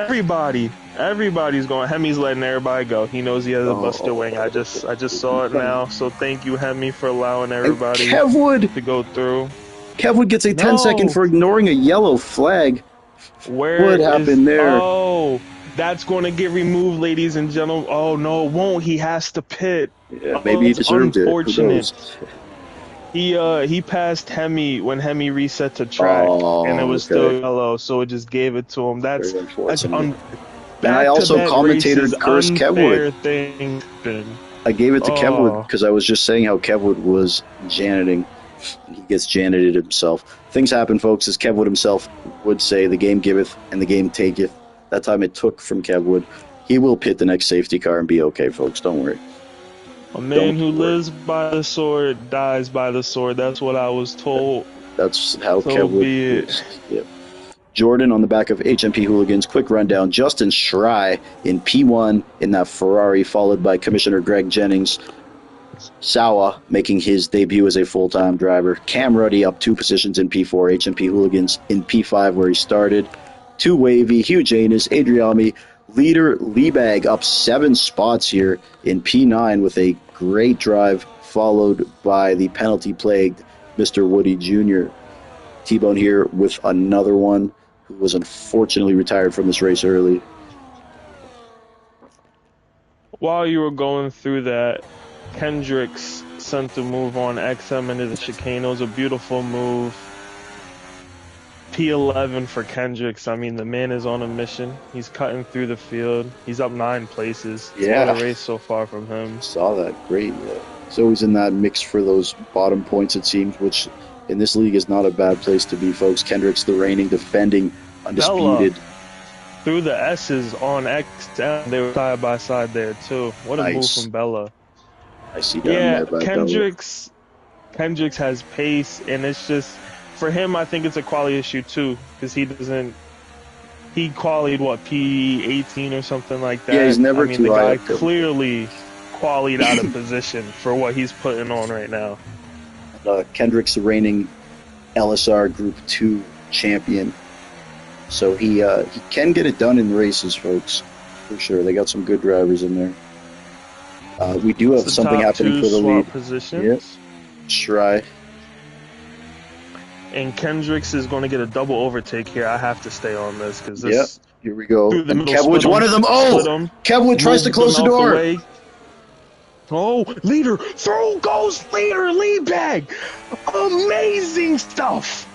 Everybody's going. Hemi's letting everybody go. He knows he has a buster wing. I just saw it now. So thank you, Hemi, for allowing
And
everybody
Kev Wood.
to go through.
Kev Wood gets a 10-second
No.
for ignoring a yellow flag.
Where
What happened there?
Oh, that's going to get removed, ladies and gentlemen. Oh no, it won't. He has to pit.
Yeah, maybe he
that's
deserved it. Who
unfortunate.
knows?
He passed Hemi when Hemi reset to track,
Oh,
and it was
okay.
still yellow, so it just gave it to him. That's
Very unfortunate.
and
I also commentated cursed Kev Wood.
Thing.
I gave it to Kev
Oh.
Wood because I was just saying how Kev Wood was janiting. He gets janited himself. Things happen, folks, as Kev Wood himself would say, the game giveth and the game taketh. That time it took from Kev Wood. He will pit the next safety car and be okay, folks. Don't worry.
A man who
Don't worry.
lives by the sword dies by the sword. That's what I was told.
That's how
So
Kev Wood
be it.
is. Yep. Jordan on the back of HMP Hooligans. Quick rundown. Justin Schrei in P1 in that Ferrari, followed by Commissioner Greg Jennings. Sawa making his debut as a full-time driver. Cam Ruddy up 2 positions in P4. HMP Hooligans in P5 where he started. 2 Wavy, Hugh Janus, Adriami, leader Liebag up 7 spots here in P9 with a great drive, followed by the penalty-plagued Mr. Woody Jr. Tbone here with another one who was unfortunately retired from this race early.
While you were going through that, Kendricks sent the move on XM into the chicane. It was a beautiful move. P11 for Kendricks. I mean, the man is on a mission. He's cutting through the field. He's up 9 places.
Yeah.
What a race so far from him.
Saw that. Great. He's always in that mix for those bottom points, it seems, which in this league is not a bad place to be, folks. Kendricks, the reigning, defending, undisputed.
Through the S's on XM, they were side by side there too. What a move
Nice.
from Bella.
I see down
Yeah,
there by
Kendricks has pace, and it's just for him. I think it's a quality issue too, because he qualied what P18 or something like that.
Yeah, he's never
I mean,
too
the
high
guy
up there.
clearly qualied out of position for what he's putting on right now.
Kendricks, the reigning LSR Group 2 champion. So he can get it done in races, folks, for sure. They got some good drivers in there. We do have
The
something
top
happening
two
for the
swap
lead.
positions.
Yep. Shry.
And Kendricks is going to get a double overtake here. I have to stay on this because
Yep.
this
Here we go.
through the
And
middle,
Kevwood's one of them.
split
Oh!
'em,
Kevwood tries to
moved
close
them
the
out
door.
way. Oh, leader, through goes leader, lead bag. Amazing stuff.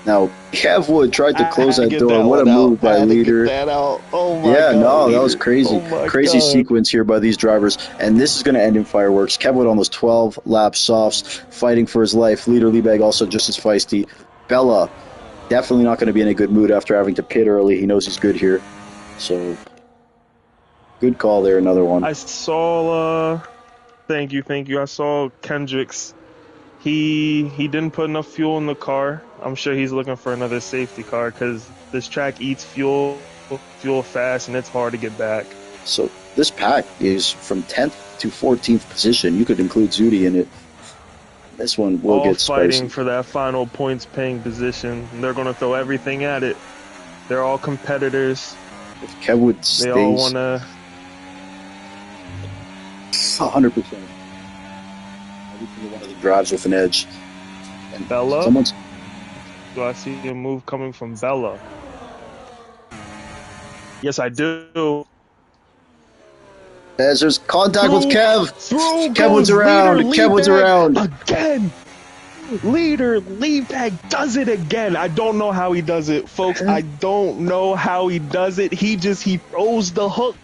Now, Kevwood tried to
I
close
had to
that
get
door.
that
What a
one out.
move
I
by
had to get
Leader.
that out. Oh my
Yeah,
god,
no,
leader.
that was crazy.
Oh my
Crazy
god.
sequence here by these drivers. And this is going to end in fireworks. Kevwood on those 12 lap softs, fighting for his life. Leader Liebag also just as feisty. Bella, definitely not going to be in a good mood after having to pit early. He knows he's good here. So, good call there, another one.
I saw thank you. I saw Kendricks. He didn't put enough fuel in the car. I'm sure he's looking for another safety car because this track eats fuel fast and it's hard to get back.
So, this pack is from 10th to 14th position. You could include Zudi in it. This one will
All
get
fighting
spicy.
for that final points paying position. They're going to throw everything at it. They're all competitors.
If Kevwood stays,
They all want to
100%. Every single one of them drives with an edge. And
Bella?
someone's
Do I see a move coming from Bella? Yes, I do.
as there's contact with Kev.
Through
Kevwood's
goes
around.
leader,
Kevwood's
lead
around.
bag Again. Leader, lead bag does it again. I don't know how he does it, folks. I don't know how he does it. He throws the hook,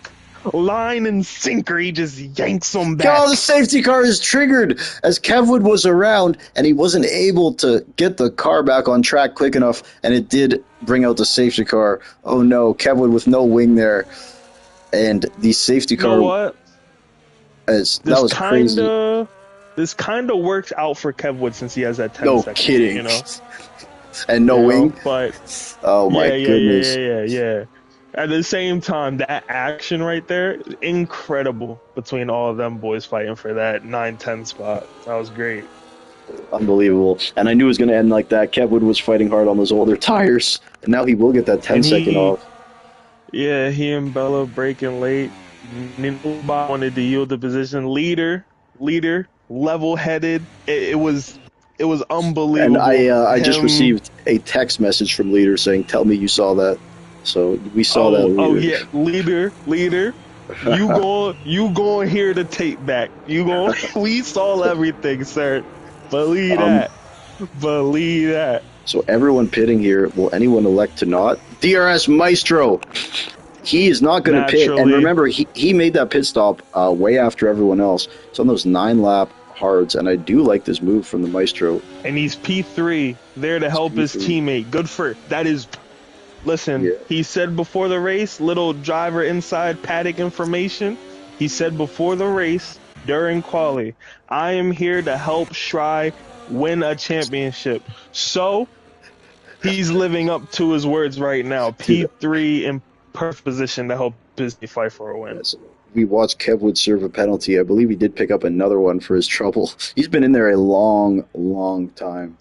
line and sinker. He just yanks him back.
Oh, the safety car is triggered as Kevwood was around and he wasn't able to get the car back on track quick enough, and it did bring out the safety car. Oh no, Kevwood with no wing there. And the safety car,
You know what?
that was crazy.
This kind of works out for Kevwood since he has that 10
No
seconds.
kidding.
You know?
And no wing?
But
Oh my goodness.
Yeah. At the same time, that action right there, incredible between all of them boys fighting for that 9-10 spot. That was great.
Unbelievable. And I knew it was going to end like that. Kevwood was fighting hard on those older tires, and now he will get that 10-second off.
Yeah, he and Bella breaking late. Nobody wanted to yield the position. Leader, level-headed. It was unbelievable.
And I just received a text message from Leader saying, "Tell me you saw that." So we saw that. Leader.
Oh yeah, leader. You going hear the tape back. We saw everything, sir. Believe that.
So everyone pitting here, will anyone elect to not? DRS Maestro. He is not going to pit. And remember, he made that pit stop way after everyone else. It's on those 9-lap hards, and I do like this move from the Maestro.
And he's P3 there to help his teammate. Good for that is. Listen, He said before the race, little driver inside paddock information. He said before the race, during quali, I am here to help Shry win a championship. So, he's living up to his words right now. P3 in perfect position to help his team fight for a win.
Yes. We watched Kevwood serve a penalty. I believe he did pick up another one for his trouble. He's been in there a long, long time.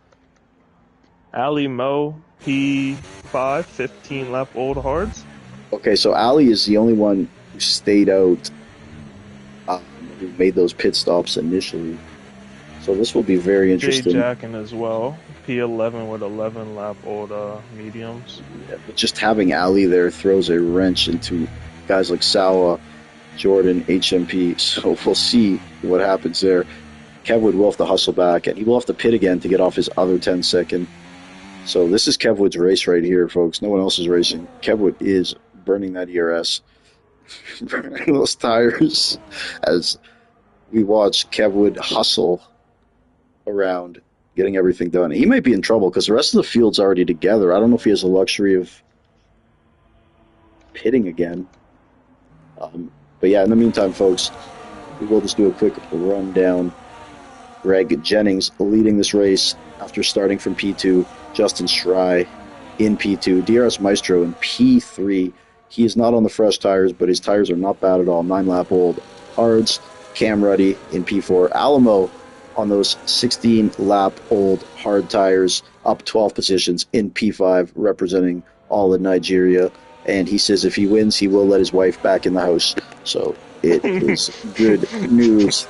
Ali Mo, P5, 15 lap old hards.
Okay, so Ali is the only one who stayed out, who made those pit stops initially. So this will be very interesting.
Jay Jackin as well, P11 with 11 lap old mediums.
Yeah, but just having Ali there throws a wrench into guys like Sawa, Jordan, HMP. So we'll see what happens there. Kevwood will have to hustle back, and he will have to pit again to get off his other 10-second. So this is Kevwood's race right here, folks. No one else is racing. Kevwood is burning that ERS, burning those tires, as we watch Kevwood hustle around getting everything done. He might be in trouble because the rest of the field's already together. I don't know if he has the luxury of pitting again. But yeah, in the meantime, folks, we will just do a quick rundown. Greg Jennings leading this race after starting from P2. Justin Shry in P2. DRS Maestro in P3. He is not on the fresh tires, but his tires are not bad at all. 9-lap old hards. Cam Ruddy in P4. Alamo on those 16-lap-old hard tires, up 12 positions in P5, representing all of Nigeria. And he says if he wins, he will let his wife back in the house. So it is good news.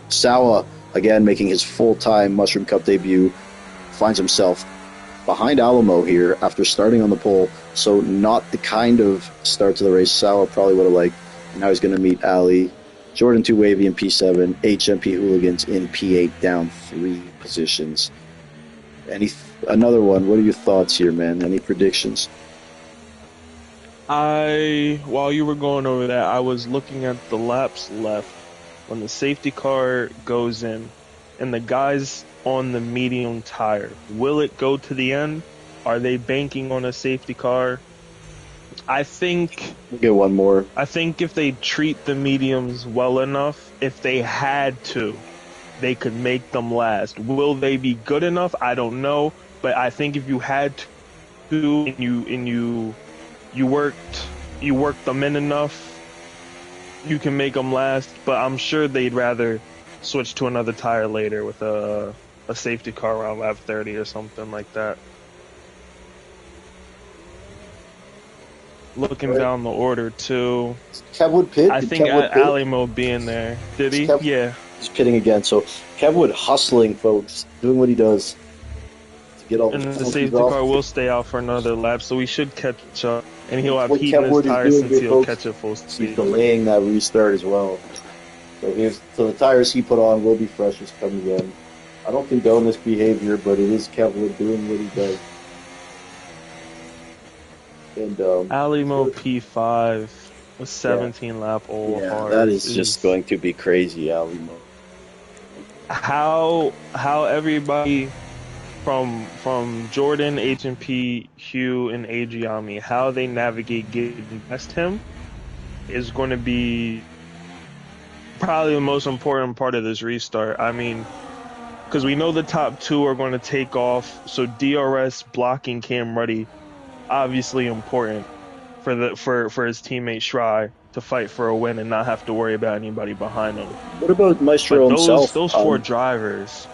Sawa, again, making his full-time Mushroom Cup debut, finds himself behind Alamo here after starting on the pole. So not the kind of start to the race Sawa probably would have liked. Now he's going to meet Ali. Jordan 2 Wavy in P7, HMP Hooligans in P8, down 3 positions. Another one, what are your thoughts here, man? Any predictions?
While you were going over that, I was looking at the laps left when the safety car goes in and the guys on the medium tire. Will it go to the end? Are they banking on a safety car? I think
We'll get one more.
I think if they treat the mediums well enough, if they had to, they could make them last. Will they be good enough? I don't know, but I think if you had to and you worked them in enough, you can make them last. But I'm sure they'd rather switch to another tire later with a safety car around lap 30 or something like that. Looking down the order too,
Kevwood pit?
I think Alimo being there. Did he? Yeah.
He's pitting again. So Kevwood hustling, folks, doing what he does to get all
And
the
the
penalties
safety
off.
car will stay out for another lap, so we should catch up. And he'll have
What
heat in
Kevwood
his
is
tires
doing
since
here,
he'll
folks,
catch it full
He's
speed.
delaying that restart as well. So the tires he put on will be fresh as come again. I don't condone this behavior, but it is Kevwood doing what he does. And
Alimo P5, a 17 lap old hard.
that is just going to be crazy, Alimo.
How everybody from Jordan, H&P, Hugh, and Adriami, how they navigate getting past him is going to be probably the most important part of this restart. I mean, because we know the top 2 are going to take off, so DRS blocking Cam Ruddy obviously important for his teammate Shry to fight for a win and not have to worry about anybody behind him.
What about Maestro himself?
Those 4 drivers.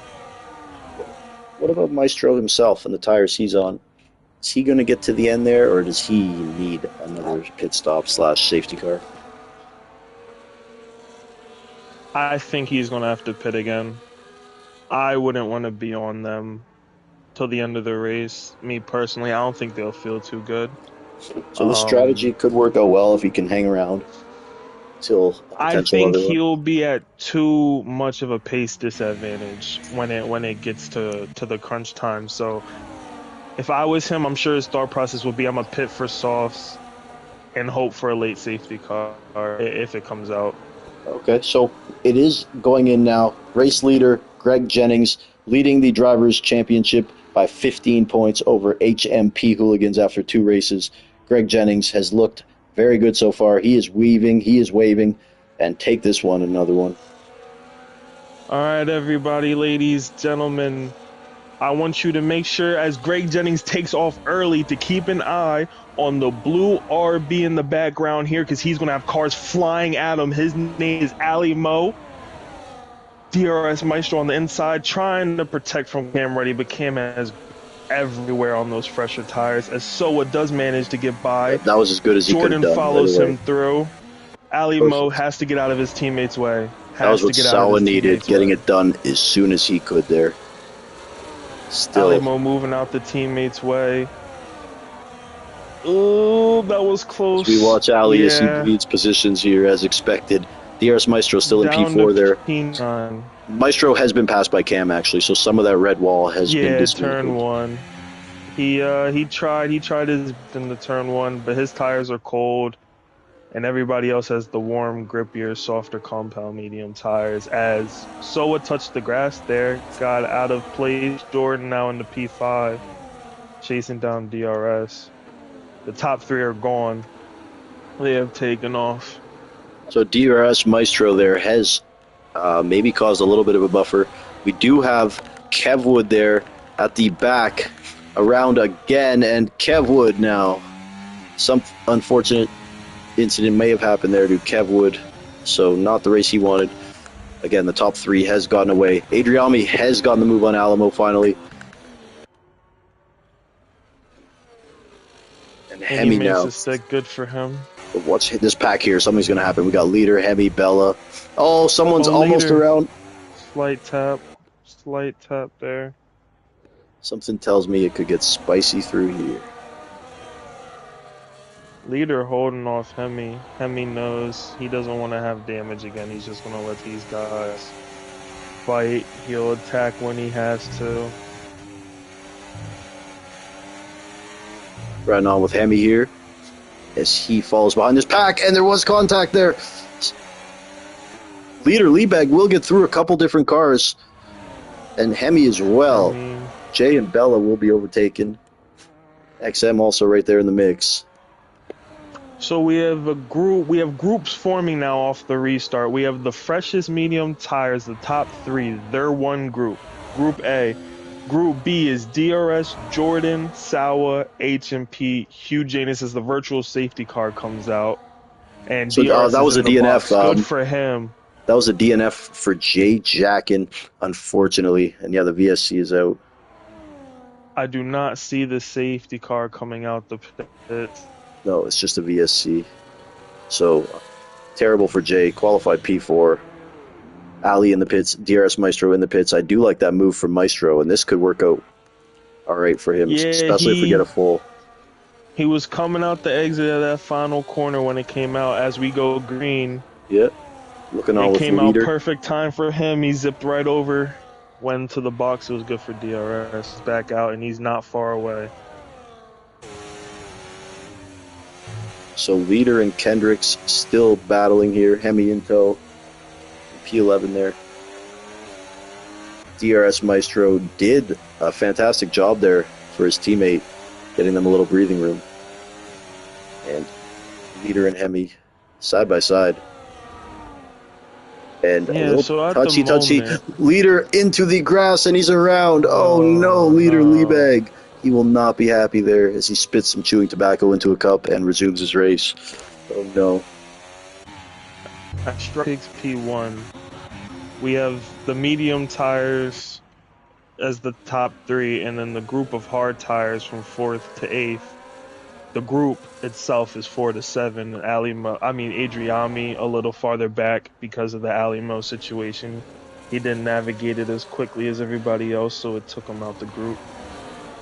What about Maestro himself and the tires he's on? Is he going to get to the end there, or does he need another pit stop / safety car?
I think he's going to have to pit again. I wouldn't want to be on them till the end of the race. Me personally, I don't think they'll feel too good.
So this strategy could work out well if he can hang around till
I think he'll be at too much of a pace disadvantage when it gets to the crunch time. So if I was him, I'm sure his thought process would be I'm gonna pit for softs and hope for a late safety car if it comes out.
Okay, so it is going in now. Race leader Greg Jennings leading the Drivers' Championship by 15 points over HMP Hooligans after 2 races. Greg Jennings has looked very good so far. He is weaving, he is waving, and take this one, another one.
All right, everybody, ladies, gentlemen, I want you to make sure as Greg Jennings takes off early to keep an eye on the blue RB in the background here because he's going to have cars flying at him. His name is Ali Mo. DRS Maestro on the inside trying to protect from Cam Ruddy, but Cam has everywhere on those fresher tires as Soa does manage to get by.
That was as good as he could have done.
Jordan follows him through. Ali Mo has to get out of his teammate's way.
That was what Sawa needed, getting it done as soon as he could there. Still,
Ali Mo moving out the teammate's way. Oh, that was close.
We watch Ali as he bleeds positions here as expected. DRS Maestro still in P4 there.
P9.
Maestro has been passed by Cam actually, so some of that red wall has been dismantled.
Turn 1. He tried his in the turn 1, but his tires are cold, and everybody else has the warm, grippier, softer compound medium tires. As Soa touched the grass there, got out of place. Jordan now in the P5, chasing down DRS. The top 3 are gone. They have taken off.
So DRS Maestro there has maybe caused a little bit of a buffer. We do have Kevwood there at the back, around again, and Kevwood now. Some unfortunate incident may have happened there to Kevwood, so not the race he wanted. Again, the top three has gotten away. Adriami has gotten the move on Alamo finally. And
And he
Hemi
makes
now.
a stick. Good for him.
But watch this pack here. Something's going to happen. We got Leader, Hemi, Bella. Oh, someone's almost
Leader.
around.
Slight tap. Slight tap there.
Something tells me it could get spicy through here.
Leader holding off Hemi. Hemi knows he doesn't want to have damage again. He's just going to let these guys fight. He'll attack when he has to.
Riding on with Hemi here as he falls behind this pack, and there was contact there. Leader Liebag will get through a couple different cars, and Hemi as well. Jay and Bella will be overtaken. XM also right there in the mix.
So we have a group. We have groups forming now off the restart. We have the freshest medium tires, the top three. They're one group. Group A. Group B is DRS, Jordan, Sawa, H&P. Hugh Janus as the virtual safety car comes out, and
So,
DRS
that
is
was
in
a
the
DNF,
box. Good for him.
That was a DNF for Jay Jackin, unfortunately. And yeah, the VSC is out.
I do not see the safety car coming out the pits.
No, it's just a VSC. So, terrible for Jay. Qualified P4. Ali in the pits, DRS Maestro in the pits. I do like that move from Maestro, and this could work out all right for him, especially if we get a full.
He was coming out the exit of that final corner when it came out as we go green.
Yeah, looking all with the
It came
leader.
out perfect time for him. He zipped right over, went to the box. It was good for DRS. He's back out, and he's not far away.
So Leader and Kendricks still battling here. Hemi in tow. P11 there. DRS Maestro did a fantastic job there for his teammate, getting them a little breathing room. And Leader and Hemi side by side. And a little touchy. Leader into the grass, and he's around. Oh no, Leader Liebag. He will not be happy there as he spits some chewing tobacco into a cup and resumes his race. Oh no.
At Strikes P1, we have the medium tires as the top three, and then the group of hard tires from 4th to 8th. The group itself is 4 to 7. Adriami a little farther back because of the Alimo situation. He didn't navigate it as quickly as everybody else, so it took him out the group.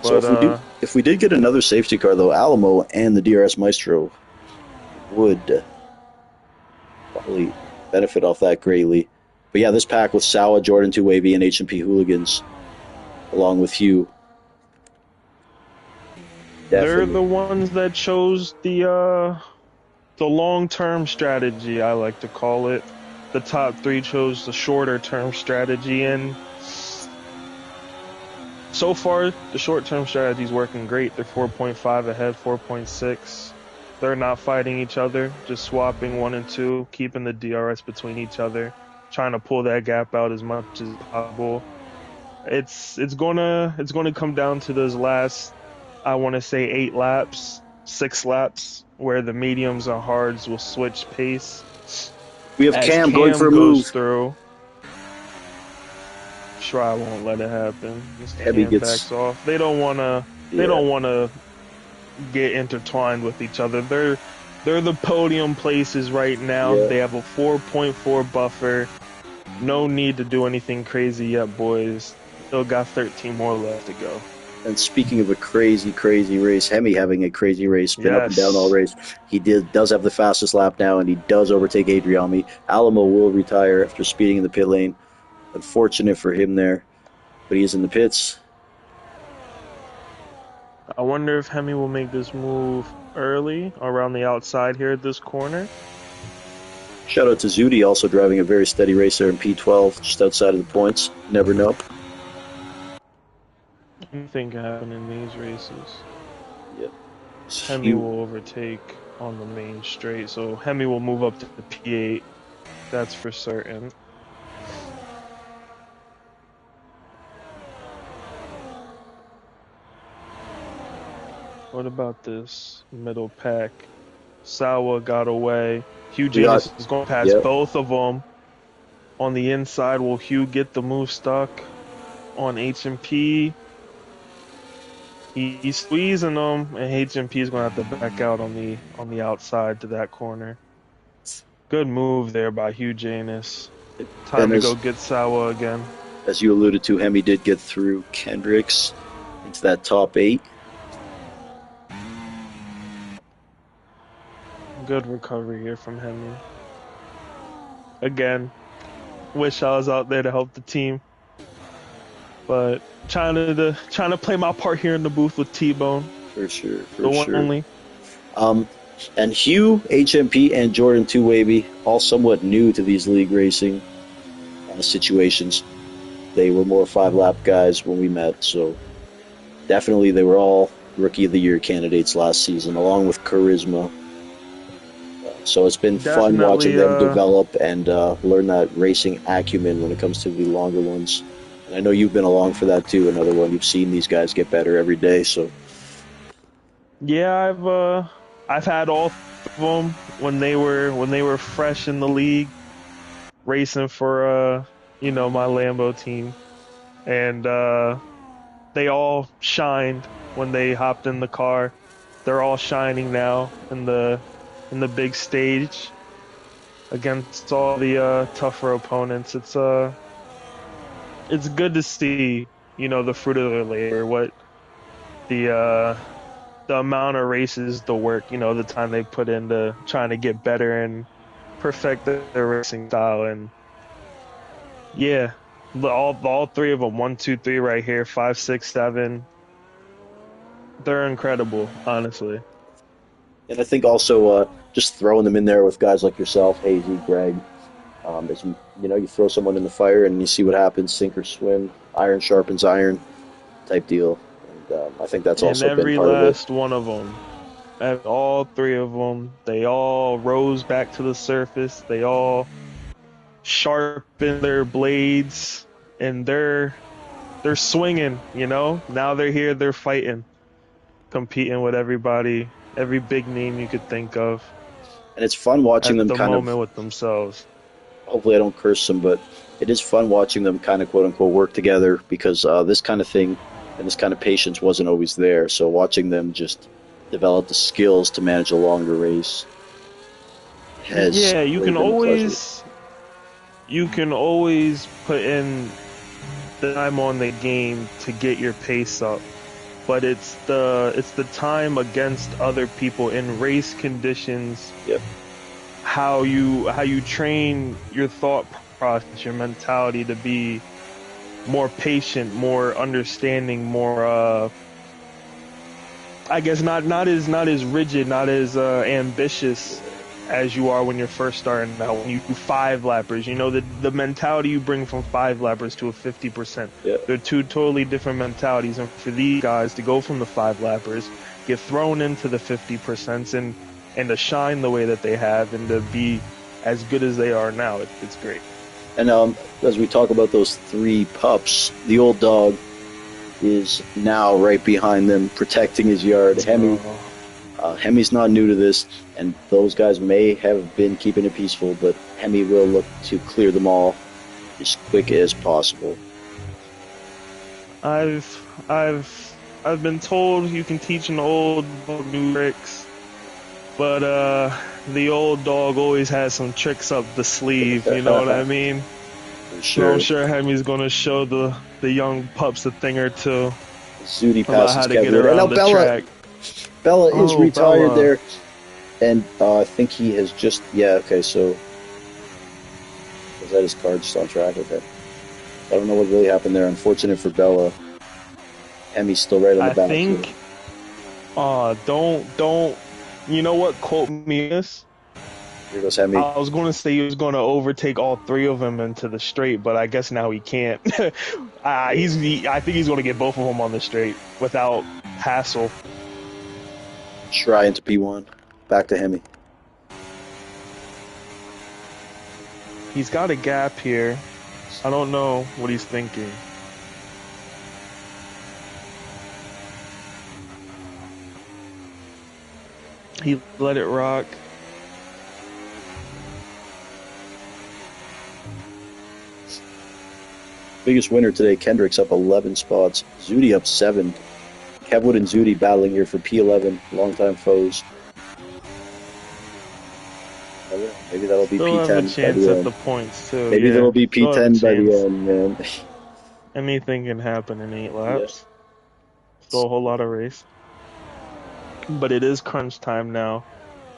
But,
so if we did get another safety car, though, Alamo and the DRS Maestro would probably benefit off that greatly. But yeah, this pack with Sawa, Jordan 2 Wavy, and H&P Hooligans, along with Hugh. Definitely.
They're the ones that chose the long-term strategy, I like to call it. The top three chose the shorter-term strategy, and so far, the short-term strategy is working great. They're 4.5 ahead, 4.6. They're not fighting each other, just swapping 1 and 2, keeping the DRS between each other, trying to pull that gap out as much as possible. It's gonna come down to those last, I want to say 8 laps, 6 laps, where the mediums and hards will switch pace.
We have Cam going for a move.
Through. Try won't let it happen.
Heavy gets
backs off. They don't wanna. Yeah. They don't wanna get intertwined with each other. They're the podium places right now. Yeah. They have a 4.4 buffer. No need to do anything crazy yet, boys. Still got 13 more left to go.
And speaking of a crazy race, Hemi having a crazy race, been up and down all race. He does have the fastest lap now, and he does overtake Adriami. Alamo will retire after speeding in the pit lane. Unfortunate for him there, but he's in the pits.
I wonder if Hemi will make this move early around the outside here at this corner.
Shout out to Zudi, also driving a very steady race there in P12, just outside of the points. Never know.
Anything can happen in these races.
Yep.
Hemi will overtake on the main straight, so Hemi will move up to the P8. That's for certain. What about this middle pack? Sawa got away. Hugh Janus is going to pass both of them. On the inside, will Hugh get the move stuck on H&P? He's squeezing them, and H&P is going to have to back out on the outside to that corner. Good move there by Hugh Janus. Time
And
to go get Sawa again.
as you alluded to, Hemi did get through Kendricks into that top 8.
Good recovery here from Hemi. Again, wish I was out there to help the team, but trying to play my part here in the booth with Tbone.
For sure,
The one only.
And Hugh, HMP, and Jordan Two-Wavy, all somewhat new to these league racing situations. They were more 5-lap guys when we met, so definitely they were all Rookie of the Year candidates last season, along with Charisma. So it's been fun watching them develop and learn that racing acumen when it comes to the longer ones. And I know you've been along for that too. Another one, you've seen these guys get better every day. So
yeah, I've had all of them when they were fresh in the league, racing for my Lambo team, and they all shined when they hopped in the car. They're all shining now in the big stage against all the tougher opponents. It's good to see, the fruit of their labor, what the amount of races, the work, the time they put into trying to get better and perfect their racing style. And yeah, all three of them, 1, 2, 3 right here, 5, 6, 7. They're incredible, honestly.
and I think also just throwing them in there with guys like yourself, Hazy, Greg, as you throw someone in the fire and you see what happens, sink or swim, iron sharpens iron type deal. And I think that's also been part of it.
Every last one of them, all three of them, they all rose back to the surface. They all sharpened their blades, and they're swinging. Now they're here. They're fighting, competing with everybody, every big name you could think of.
And it's fun watching them
at the
kind
moment
of
with themselves.
Hopefully I don't curse them, but it is fun watching them kind of quote-unquote work together because this kind of thing and this kind of patience wasn't always there. So watching them just develop the skills to manage a longer race has
you
really
can
been a pleasure.
always put in the time on the game to get your pace up, but it's the time against other people in race conditions.
Yep.
How you train your thought process, your mentality to be more patient, more understanding, more I guess not as rigid, not as ambitious as you are when you're first starting out. When you do 5-lappers, the mentality you bring from 5-lappers to a 50%.
Yeah.
They're two totally different mentalities, and for these guys to go from the 5-lappers, get thrown into the 50% and to shine the way that they have and to be as good as they are now, it's great.
And as we talk about those 3 pups, the old dog is now right behind them, protecting his yard. Hemi's not new to this, and those guys may have been keeping it peaceful, but Hemi will look to clear them all as quick as possible.
I've been told you can teach an old dog new tricks, but the old dog always has some tricks up the sleeve. You know what I mean?
For sure.
So I'm sure Hemi's gonna show the young pups a thing or two
Zudi
about how
passes
to get
Kevin.
around
And
the
now
track.
Bella is retired
Bella.
there, and I think he has just okay. So was that his card just on track? Okay, I don't know what really happened there. Unfortunate for Bella. Hemi's still right on the back.
I think. Don't. You know what? Quote me this.
Here goes Hemi.
I was going to say he was going to overtake all 3 of them into the straight, but I guess now he can't. I think he's going to get both of them on the straight without hassle.
Try into P1. Back to Hemi.
He's got a gap here. I don't know what he's thinking. He let it rock.
Biggest winner today, Kendrick's up 11 spots. Zudi up 7. Kevwood and Zudi battling here for P11, longtime foes. Maybe that'll be
Still have a
P10 by
chance
the
at
end.
the points too.
Maybe
yeah.
that'll be
Still have a
P10 by the
chance.
end, man.
Anything can happen in 8 laps. Still a whole lot of race. But it is crunch time now.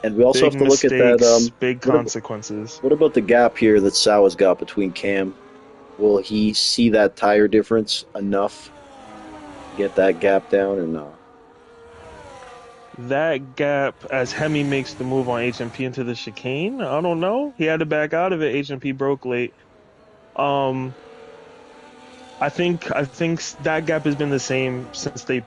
And we also
Big
have to look at
mistakes,
that.
big consequences.
What about the gap here that Sauer's got between Cam? Will he see that tire difference enough to get that gap down or not?
That gap, as Hemi makes the move on HMP into the chicane, I don't know. He had to back out of it. HMP broke late. I think that gap has been the same since they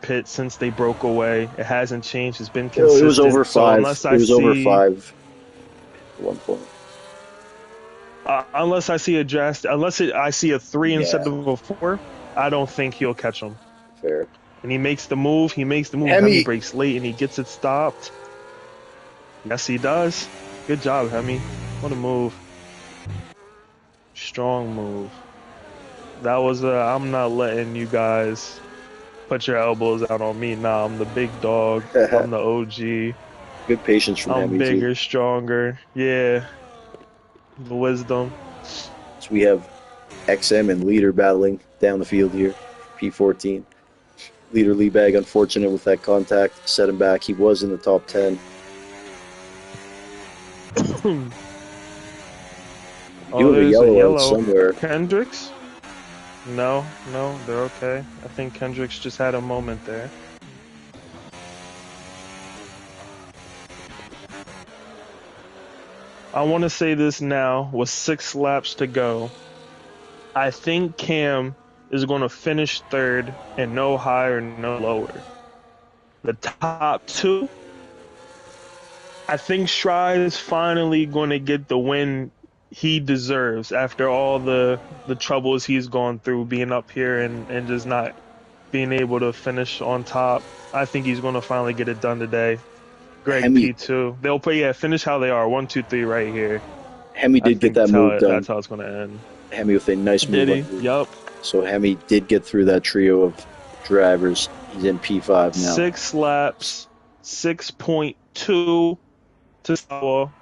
broke away. It hasn't changed. It's been consistent.
It was over 5.
So unless
over 5 at one point.
Unless I see I see a 3 instead of a 4, I don't think he'll catch him.
Fair.
And he makes the move.
Hemi
Hemi breaks late and he gets it stopped. Yes, he does. Good job, Hemi. What a move. Strong move. That was I'm not letting you guys put your elbows out on me. Nah, I'm the big dog. I'm the OG.
Good patience from Hemi.
I'm bigger, stronger. Yeah. The wisdom.
So we have XM and Leader battling down the field here. P14. Leader Leebag, unfortunate with that contact. Set him back. He was in the top 10.
Oh, there's a yellow
somewhere.
Kendricks? No, they're okay. I think Kendricks just had a moment there. I want to say this now with 6 laps to go. I think Cam is going to finish 3rd and no higher, no lower. The top 2, I think Shry is finally going to get the win he deserves after all the troubles he's gone through being up here and just not being able to finish on top. I think he's going to finally get it done today. Greg P2. They'll finish how they are. 1, 2, 3 right here.
Hemi did get that move done.
That's how it's going to end.
Hemi with a nice move.
Did he? Yup.
So Hemi did get through that trio of drivers. He's in P5 now.
6 laps, 6.2 to Sawa.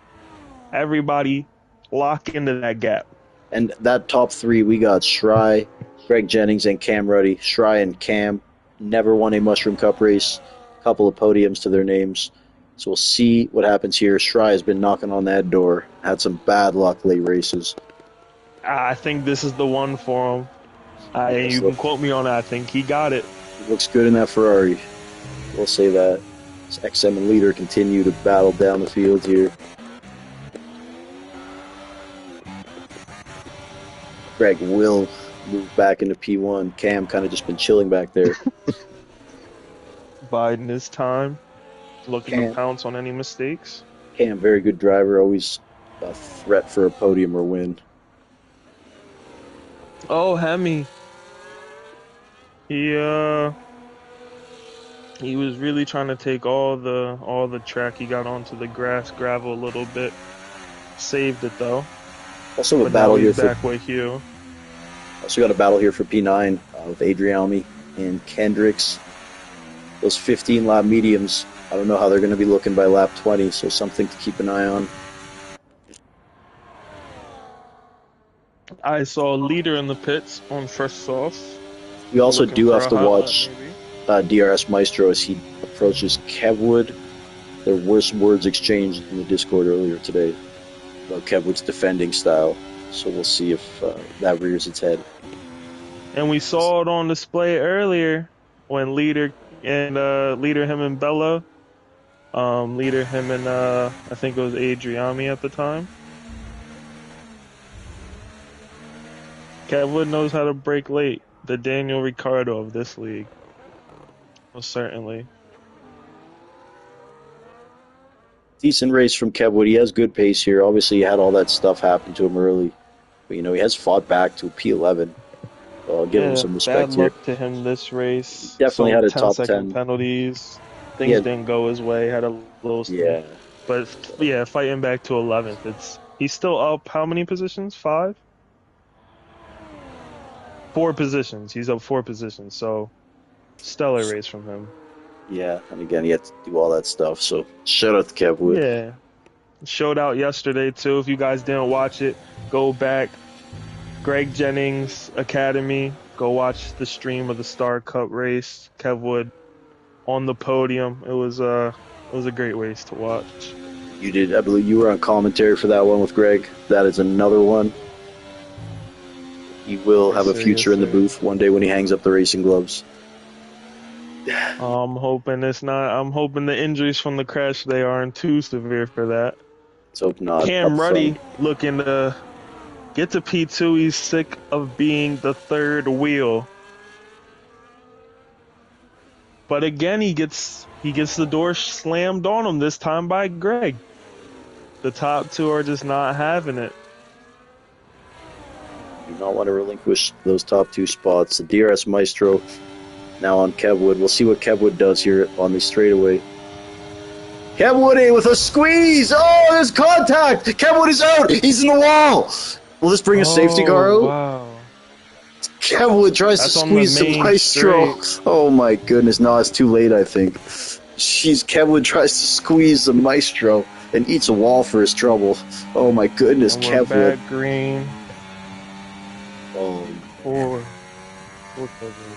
Everybody lock into that gap.
And that top 3, we got Shry, Greg Jennings, and Cam Ruddy. Shry and Cam never won a Mushroom Cup race. A couple of podiums to their names. So we'll see what happens here. Shry has been knocking on that door. Had some bad luck late races.
I think this is the one for him. You can quote me on it. I think he got it.
He looks good in that Ferrari. We'll say that. As XM and Leader continue to battle down the field here. Greg will move back into P1. Cam kind of just been chilling back there.
Biding his time. Looking to pounce on any mistakes.
Cam, very good driver. Always a threat for a podium or win.
Oh, Hemi. He was really trying to take all the track. He got onto the grass, gravel a little bit. Saved it though.
Also a battle here
back with Hugh.
Also got a battle here for P9 with Adriami and Kendricks. Those 15 lap mediums, I don't know how they're going to be looking by lap 20, so something to keep an eye on.
I saw a Leader in the pits on first sauce.
We also do have to watch DRS Maestro as he approaches Kevwood. There were some words exchanged in the Discord earlier today about Kevwood's defending style, so we'll see if that rears its head.
And we saw it on display earlier when Leader him and Bella, Leader him and I think it was Adriami at the time. Kevwood knows how to break late. The Daniel Ricciardo of this league. Most certainly.
Decent race from Kevwood. He has good pace here. Obviously, he had all that stuff happen to him early. But, he has fought back to a P11. So I'll give him some respect here.
Bad luck to him this race.
Definitely had a top
10 penalties. Things didn't go his way. Had a little...
Yeah.
But, fighting back to 11th. He's still up how many positions? 5? 4 positions. He's up 4 positions. So stellar race from him.
Yeah, and again, he had to do all that stuff. So shout out to Kev Wood.
Yeah. Showed out yesterday too. If you guys didn't watch it, go back. Greg Jennings Academy. Go watch the stream of the Star Cup race. Kev Wood on the podium. It was a great race to watch.
You did, I believe you were on commentary for that one with Greg. That is another one. He will have a future in the booth one day when he hangs up the racing gloves.
I'm hoping it's not. I'm hoping the injuries from the crash they aren't too severe for that.
Let's hope not.
Cam
Up
Ruddy
front.
looking to get to P2. He's sick of being the third wheel. But again, he gets the door slammed on him this time by Greg. The top 2 are just not having it.
Do not want to relinquish those top 2 spots. The DRS Maestro now on Kevwood. We'll see what Kevwood does here on the straightaway. Kevwood with a squeeze! Oh, there's contact! Kevwood is out! He's in the wall! Will this bring a safety car out?
Wow.
Kevwood tries
That's
to
on the
squeeze the
main
Maestro. Oh my goodness, no, it's too late, I think. Jeez, Kevwood tries to squeeze the Maestro and eats a wall for his trouble. Oh my goodness,
And we're
Kevwood.
back green.
Oh,
Poor Kevwood.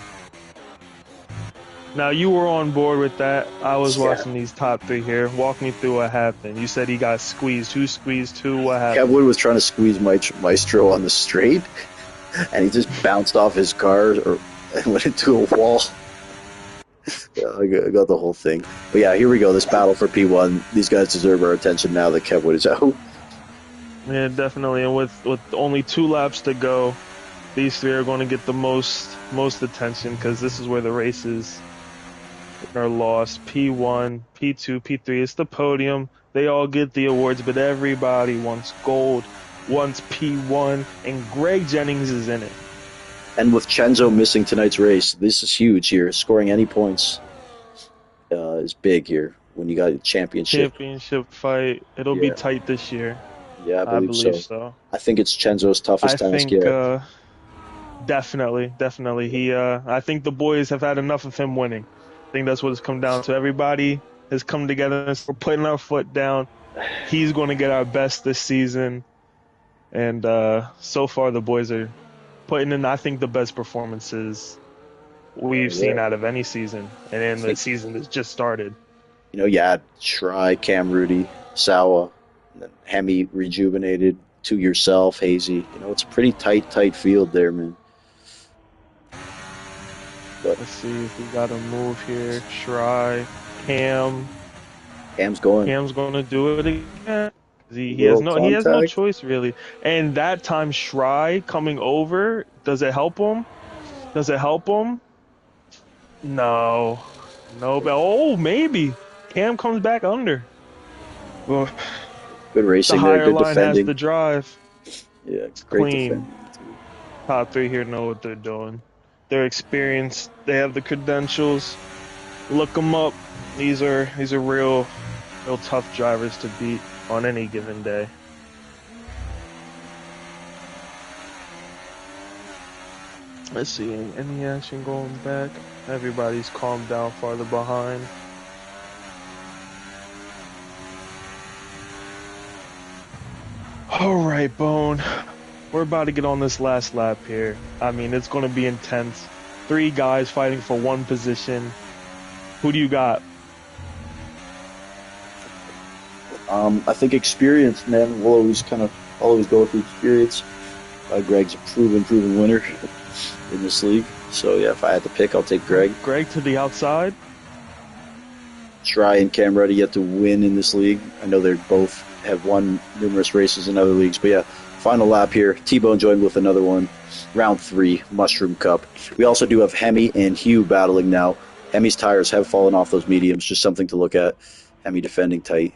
Now you were on board with that. I was
Yeah.
watching these top 3 here. Walk me through what happened. You said he got squeezed. Who squeezed who? What happened?
Kevwood was trying to squeeze Maestro on the straight, and he just bounced off his car and went into a wall. Yeah, I got the whole thing. But yeah, here we go. This battle for P1. These guys deserve our attention now that Kevwood is out.
Yeah, definitely. And with only 2 laps to go, these 3 are going to get the most attention because this is where the races are lost. P1, P2, P3. It's the podium. They all get the awards, but everybody wants gold, wants P1, and Greg Jennings is in it.
And with Chenzo missing tonight's race, this is huge here. Scoring any points is big here when you got a championship
Fight. It'll be
Yeah.
tight this year.
Yeah,
I believe so.
I think it's Chenzo's toughest
I
task
think
yet.
definitely. I think the boys have had enough of him winning. I think that's what it's come down to. Everybody has come together and we're putting our foot down. He's going to get our best this season. And so far the boys are putting in, I think, the best performances we've seen out of any season. And then the season has just started.
You know, you had Shry, Cam Rudy, Sawa, and then Hemi rejuvenated to yourself, Hazy. You know, it's a pretty tight field there, man. But
Let's see if we got a move here. Shry, Cam.
Cam's going.
Cam's going to do it again. He
Little
has no
contact.
choice really. And that time Shry coming over, does it help him? No. But oh, maybe. Cam comes back under. Well,
Good
the
racing there,
higher
good
line has
defending.
the drive.
Yeah, it's great
Clean.
defending.
Top 3 here know what they're doing. They're experienced. They have the credentials. Look them up. These are real tough drivers to beat on any given day. Let's see, any action going back? Everybody's calmed down farther behind. All right, Bone. We're about to get on this last lap here. I mean, it's going to be intense. 3 guys fighting for 1 position. Who do you got?
I think experience, man. We'll always go with the experience. Greg's a proven winner in this league. So yeah, if I had to pick, I'll take Greg.
Greg to the outside.
Shry and Cam Ruddy yet to win in this league. I know they both have won numerous races in other leagues, but yeah, final lap here. Tbone joined with another one. Round 3, Mushroom Cup. We also do have Hemi and Hugh battling now. Hemi's tires have fallen off those mediums, just something to look at. Hemi defending tight.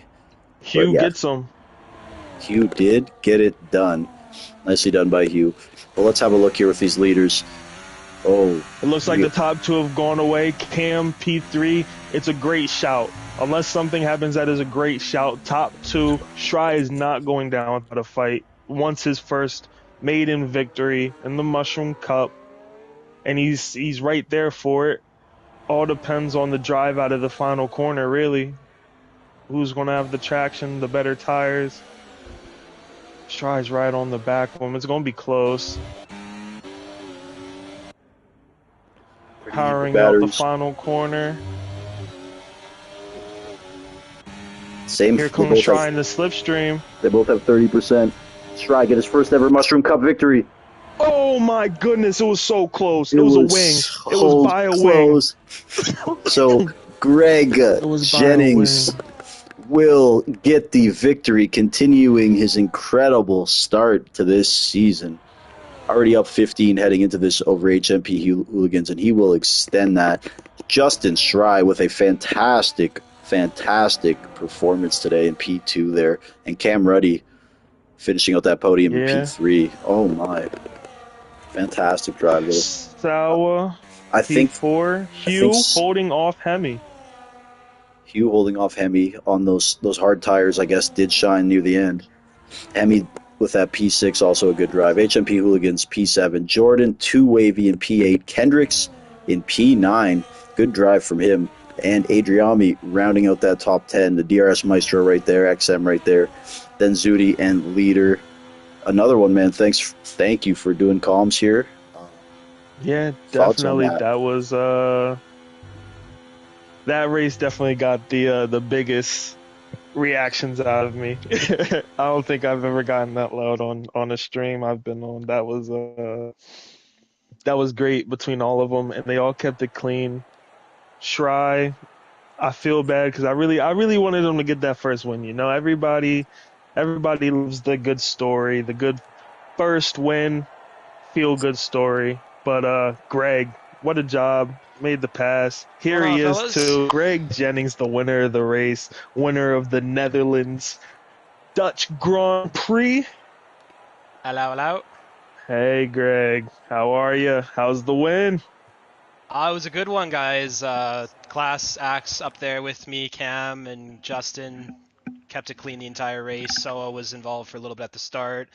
Hugh
yeah.
gets him.
Hugh did get it done. Nicely done by Hugh. Well, let's have a look here with these leaders. Oh,
It looks like the top 2 have gone away. Cam, P3. It's a great shout. Unless something happens, that is a great shout. Top 2. Shry is not going down without a fight. Wants his first maiden victory in the Mushroom Cup. and he's right there for it. All depends on the drive out of the final corner, really. Who's going to have the traction, the better tires? Strides right on the back of him. It's going to be close.
Pretty even
Powering out the
batteries.
final corner.
Same.
Here comes Shry in the slipstream.
They both have 30%. Shry get his first ever Mushroom Cup victory.
Oh my goodness, it was so close. It was a wing. It was by a
close.
wing.
So Greg
was by a
Jennings
wing.
will get the victory, continuing his incredible start to this season. Already up 15 heading into this over HMP Hooligans, and he will extend that. Justin Shry with a fantastic performance today in P2 there, and Cam Ruddy finishing out that podium in P3. Oh my. Fantastic drive there.
Sawa,
I think
P4, Hugh holding off Hemi.
Hugh holding off Hemi on those hard tires, I guess, did shine near the end. Hemi with that P6, also a good drive. HMP Hooligans, P7. Jordan, 2 wavy in P8. Kendricks in P9. Good drive from him. And Adriami rounding out that top 10. The DRS Maestro right there, XM right there. Then Zudi and Leader. Another one, man. Thank you for doing comms here.
Yeah, definitely. That was that race definitely got the biggest reactions out of me. I don't think I've ever gotten that loud on a stream I've been on. That was great between all of them, and they all kept it clean. Shry, I feel bad because I really wanted them to get that first win. You know, everybody loves the good story, the good first win, feel good story. But Greg, what a job. Made the pass. Here he is
fellas?
too. Greg Jennings, the winner of the race, winner of the Netherlands Dutch Grand Prix.
Hello.
Hey Greg, how are you? How's the win?
It was a good one, guys. Class acts up there with me, Cam and Justin kept it clean the entire race. Soa was involved for a little bit at the start.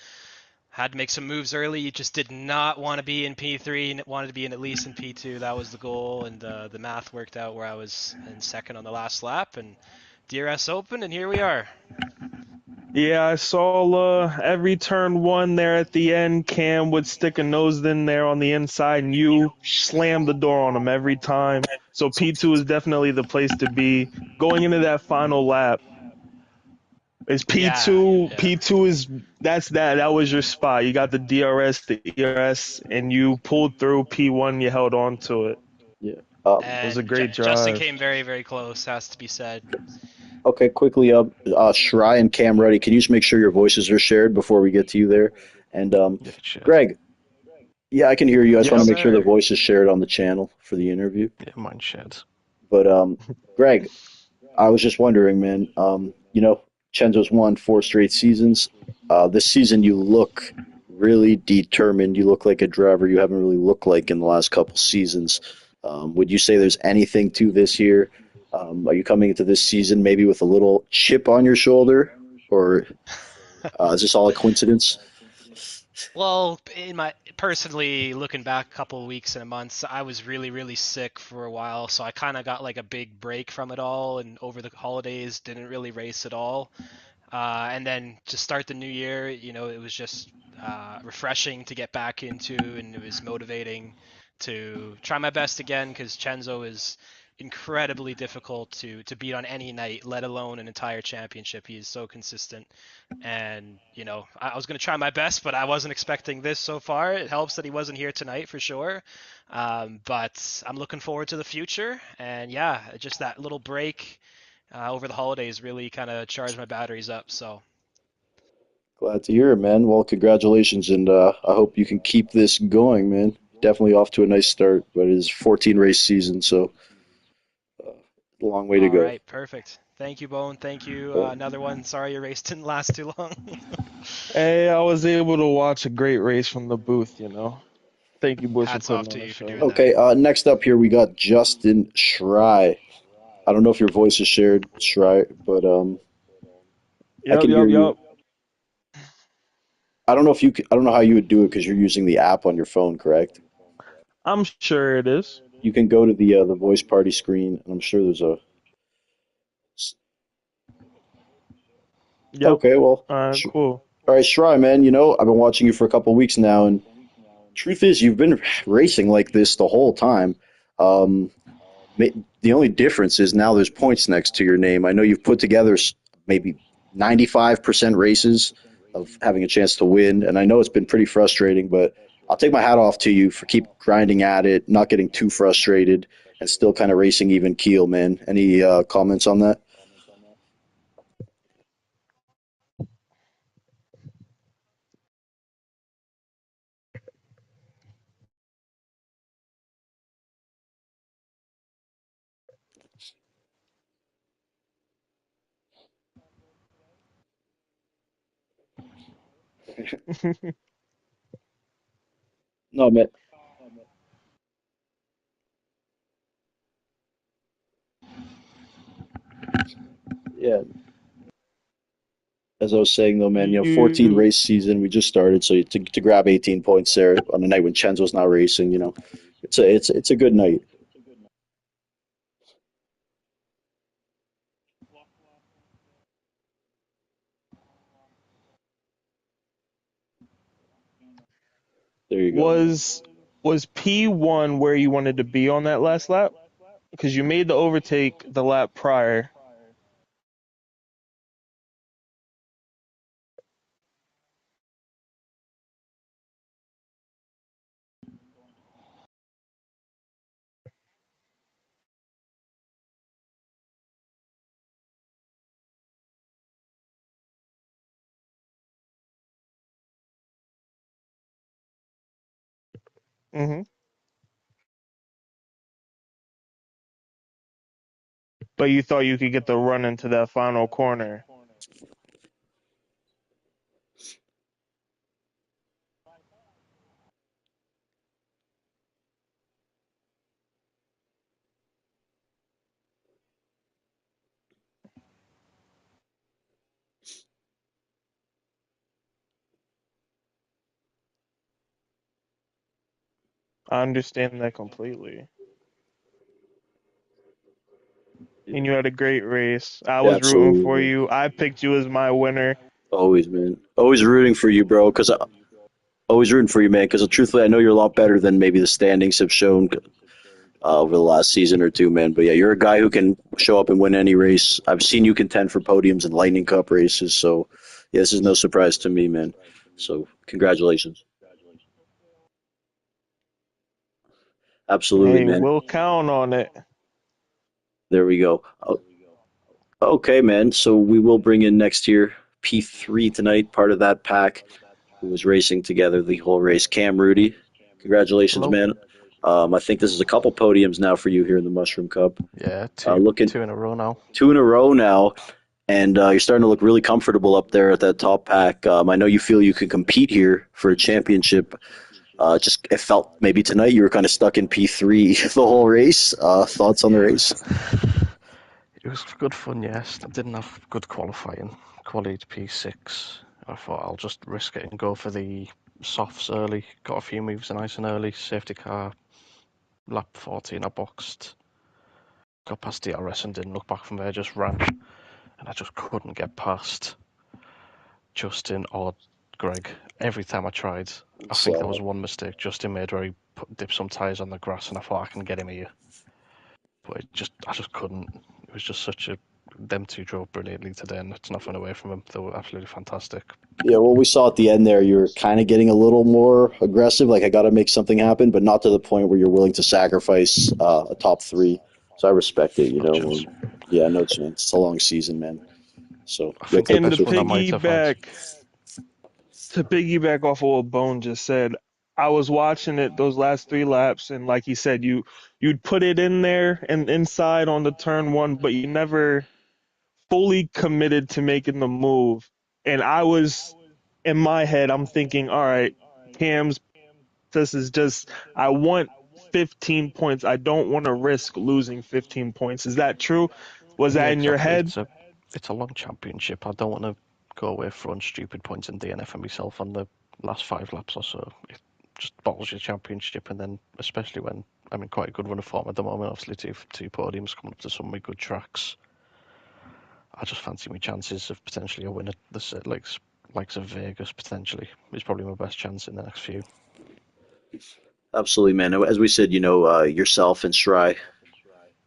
Had to make some moves early. You just did not want to be in P3. Wanted to be in at least in P2. That was the goal, and the math worked out where I was in second on the last lap, and DRS open, and here we are.
Yeah, I saw every turn one there at the end. Cam would stick a nose in there on the inside, and you slammed the door on him every time. So P2 is definitely the place to be going into that final lap. Is P2?
Yeah.
P2 is that was your spot. You got the DRS, the ERS, and you pulled through P1. You held on to it.
Yeah,
it was a great drive.
Justin came very, very close. Has to be said.
Okay, quickly up, Shry and Cam Ruddy, can you just make sure your voices are shared before we get to you there? And Greg, yeah, I can hear you. I just want to make sure the voice is shared on the channel for the interview.
Yeah, mine shared.
But Greg, I was just wondering, man. Chenzo's won 4 straight seasons. This season, you look really determined. You look like a driver you haven't really looked like in the last couple seasons. Would you say there's anything to this here? Are you coming into this season maybe with a little chip on your shoulder, or is this all a coincidence?
Well, personally looking back a couple of weeks and months, I was really, really sick for a while, so I kind of got like a big break from it all, and over the holidays didn't really race at all. And then to start the new year, it was just refreshing to get back into, and it was motivating to try my best again, because Chenzo is incredibly difficult to beat on any night, let alone an entire championship. He is so consistent, and I was going to try my best, but I wasn't expecting this so far. It helps that he wasn't here tonight for sure, but I'm looking forward to the future, and yeah, just that little break over the holidays really kind of charged my batteries up. So
Glad to hear it, man. Well, congratulations, and I hope you can keep this going, man. Definitely off to a nice start, but it is 14 race season, so a long way to go.
All right, perfect. Thank you, Bone. Thank you. Another one. Sorry your race didn't last too long.
Hey, I was able to watch a great race from the booth, Thank you, boys,
Hats
for
off
putting
to
on
you
the
for
show.
doing that.
Okay, next up here we got Justin Shry. I don't know if your voice is shared, Shry, but I can hear you. I don't know how you would do it because you're using the app on your phone, correct?
I'm sure it is.
You can go to the voice party screen, and I'm sure there's a.
Yep.
Okay, well,
Cool.
all right, Shry, man. I've been watching you for a couple weeks now, and truth is, you've been racing like this the whole time. Um, the only difference is now there's points next to your name. I know you've put together maybe 95% races of having a chance to win, and I know it's been pretty frustrating, but I'll take my hat off to you for keep grinding at it, not getting too frustrated, and still kind of racing even keel, man. Any comments on that? No, man. Yeah, as I was saying though, man, 14
You
race season. We just started, so to grab 18 points there on a night when Chenzo's not racing, it's a good night. There you go, man.
was was P1 where you wanted to be on that last lap? Because you made the overtake the lap prior. hmm But you thought you could get the run into that final corner. I understand that completely. And you had a great race. I
Yeah,
was rooting for
absolutely.
you. I picked you as my winner.
Always, man. Always rooting for you, bro. Always rooting for you, man. Because truthfully, I know you're a lot better than maybe the standings have shown over the last season or two, man. But yeah, you're a guy who can show up and win any race. I've seen you contend for podiums in Lightning Cup races, so yeah, this is no surprise to me, man. So congratulations. Absolutely,
Hey,
man.
we'll count on it.
There we go. Okay, man. So we will bring in next year P3 tonight, part of that pack who was racing together the whole race. Cam Rudy, congratulations,
Hello.
man. I think this is a couple podiums now for you here in the Mushroom Cup.
Yeah, two
Looking
two in a row now.
two in a row now, and you're starting to look really comfortable up there at that top pack. I know you feel you can compete here for a championship. Just it felt maybe tonight you were kind of stuck in P3 the whole race. Thoughts on the
Yeah,
race?
it was good fun. Yes, I didn't have good qualifying. Qualified P6. I thought I'll just risk it and go for the softs early. Got a few moves nice and early. Safety car, lap 14. I boxed. Got past DRS and didn't look back from there. Just ran, and I just couldn't get past Justin or Greg. Every time I tried, I think there
So
was one mistake Justin made where he dipped some tires on the grass, and I thought I can get him here, but I just couldn't. It was just such a. Them two drove brilliantly today, and it's nothing away from them. They were absolutely fantastic.
yeah, what we saw at the end there, you're kind of getting a little more aggressive. Like I got to make something happen, but not to the point where you're willing to sacrifice a top three. So I respect it.
No chance.
Yeah, no chance. It's a long season, man. So
I
yeah,
think the
And to
clippers
best
with
one I
you.
might have had.
piggyback off of what Bone just said, I was watching it those last three laps, and like he said, you'd put it in there and inside on the turn one, but you never fully committed to making the move. And I was in my head, I'm thinking, all right, Cam's this is just I want 15 points. I don't want to risk losing 15 points. Is that true? Was
Yeah,
that in your
exactly.
head?
It's a long championship. I don't want to go away throwing stupid points in DNF for myself on the last 5 laps or so. just bottles your championship, and then especially when I'm in quite a good run of form at the moment, obviously two podiums coming up to some really good tracks. I just fancy my chances of potentially a win at the likes of Vegas potentially is probably my best chance in the next few.
Absolutely, man. As we said, yourself and Shry,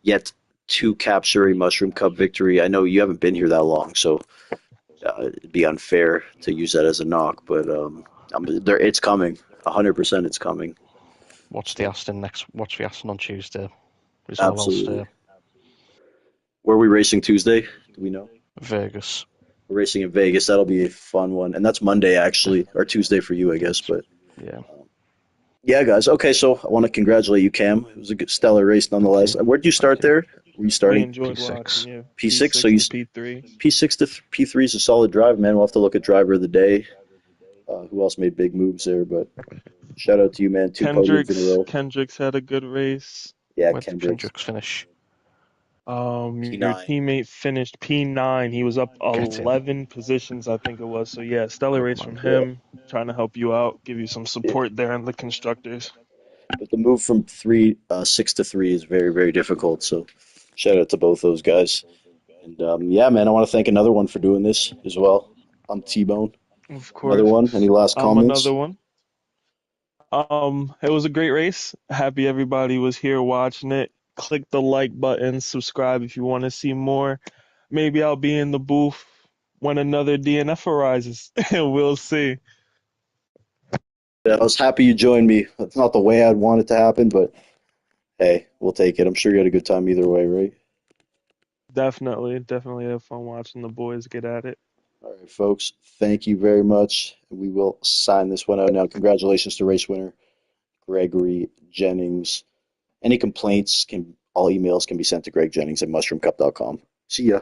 yet to capture a Mushroom Cup victory. I know you haven't been here that long, so it'd be unfair to use that as a knock, but there, it's coming. 100% it's coming.
Watch
So,
the Aston on Tuesday. Is all I'll
absolutely.
say.
Where are we racing Tuesday? Do we know?
Vegas.
We're racing in Vegas. That'll be a fun one. And that's Monday, actually, or Tuesday for you, I guess.
It's,
But
yeah.
yeah, guys. Okay, so I want to congratulate you, Cam. It was a good, stellar race
Thank
nonetheless.
you.
Where did you
Thank
start
you.
there? Were you
We
starting
enjoyed watching
P6.
you.
P6? So
P6
you
to P3.
P6 to P3 is a solid drive, man. We'll have to look at driver of the day. Who else made big moves there? But shout out to you, man. Two podiums in a row.
Kendricks had a good race.
Yeah,
Where did
Kendricks.
Kendricks finish?
Your
P9.
teammate finished P9. He was up
Get in.
11 positions, I think it was. So yeah, stellar
Good
race
man.
from
Yeah,
him. Trying to help you out, give you some
yeah.
support there in the constructors.
But the move from 6 to 3 is very, very difficult. So shout out to both those guys. And yeah, man, I want to thank another one for doing this as well. I'm Tbone.
Of
Another
course,
one. Any last
I'm
comments?
another one. It was a great race. Happy everybody was here watching it. Click the like button, subscribe if you want to see more. Maybe I'll be in the booth when another DNF arises. We'll see.
Yeah, I was happy you joined me. It's not the way I'd want it to happen, but hey, we'll take it. I'm sure you had a good time either way, right?
Definitely have fun watching the boys get at it.
All right, folks. Thank you very much. We will sign this one out now. Congratulations to race winner Gregory Jennings. Any complaints all emails can be sent to Greg Jennings at mushroomcup.com. See ya.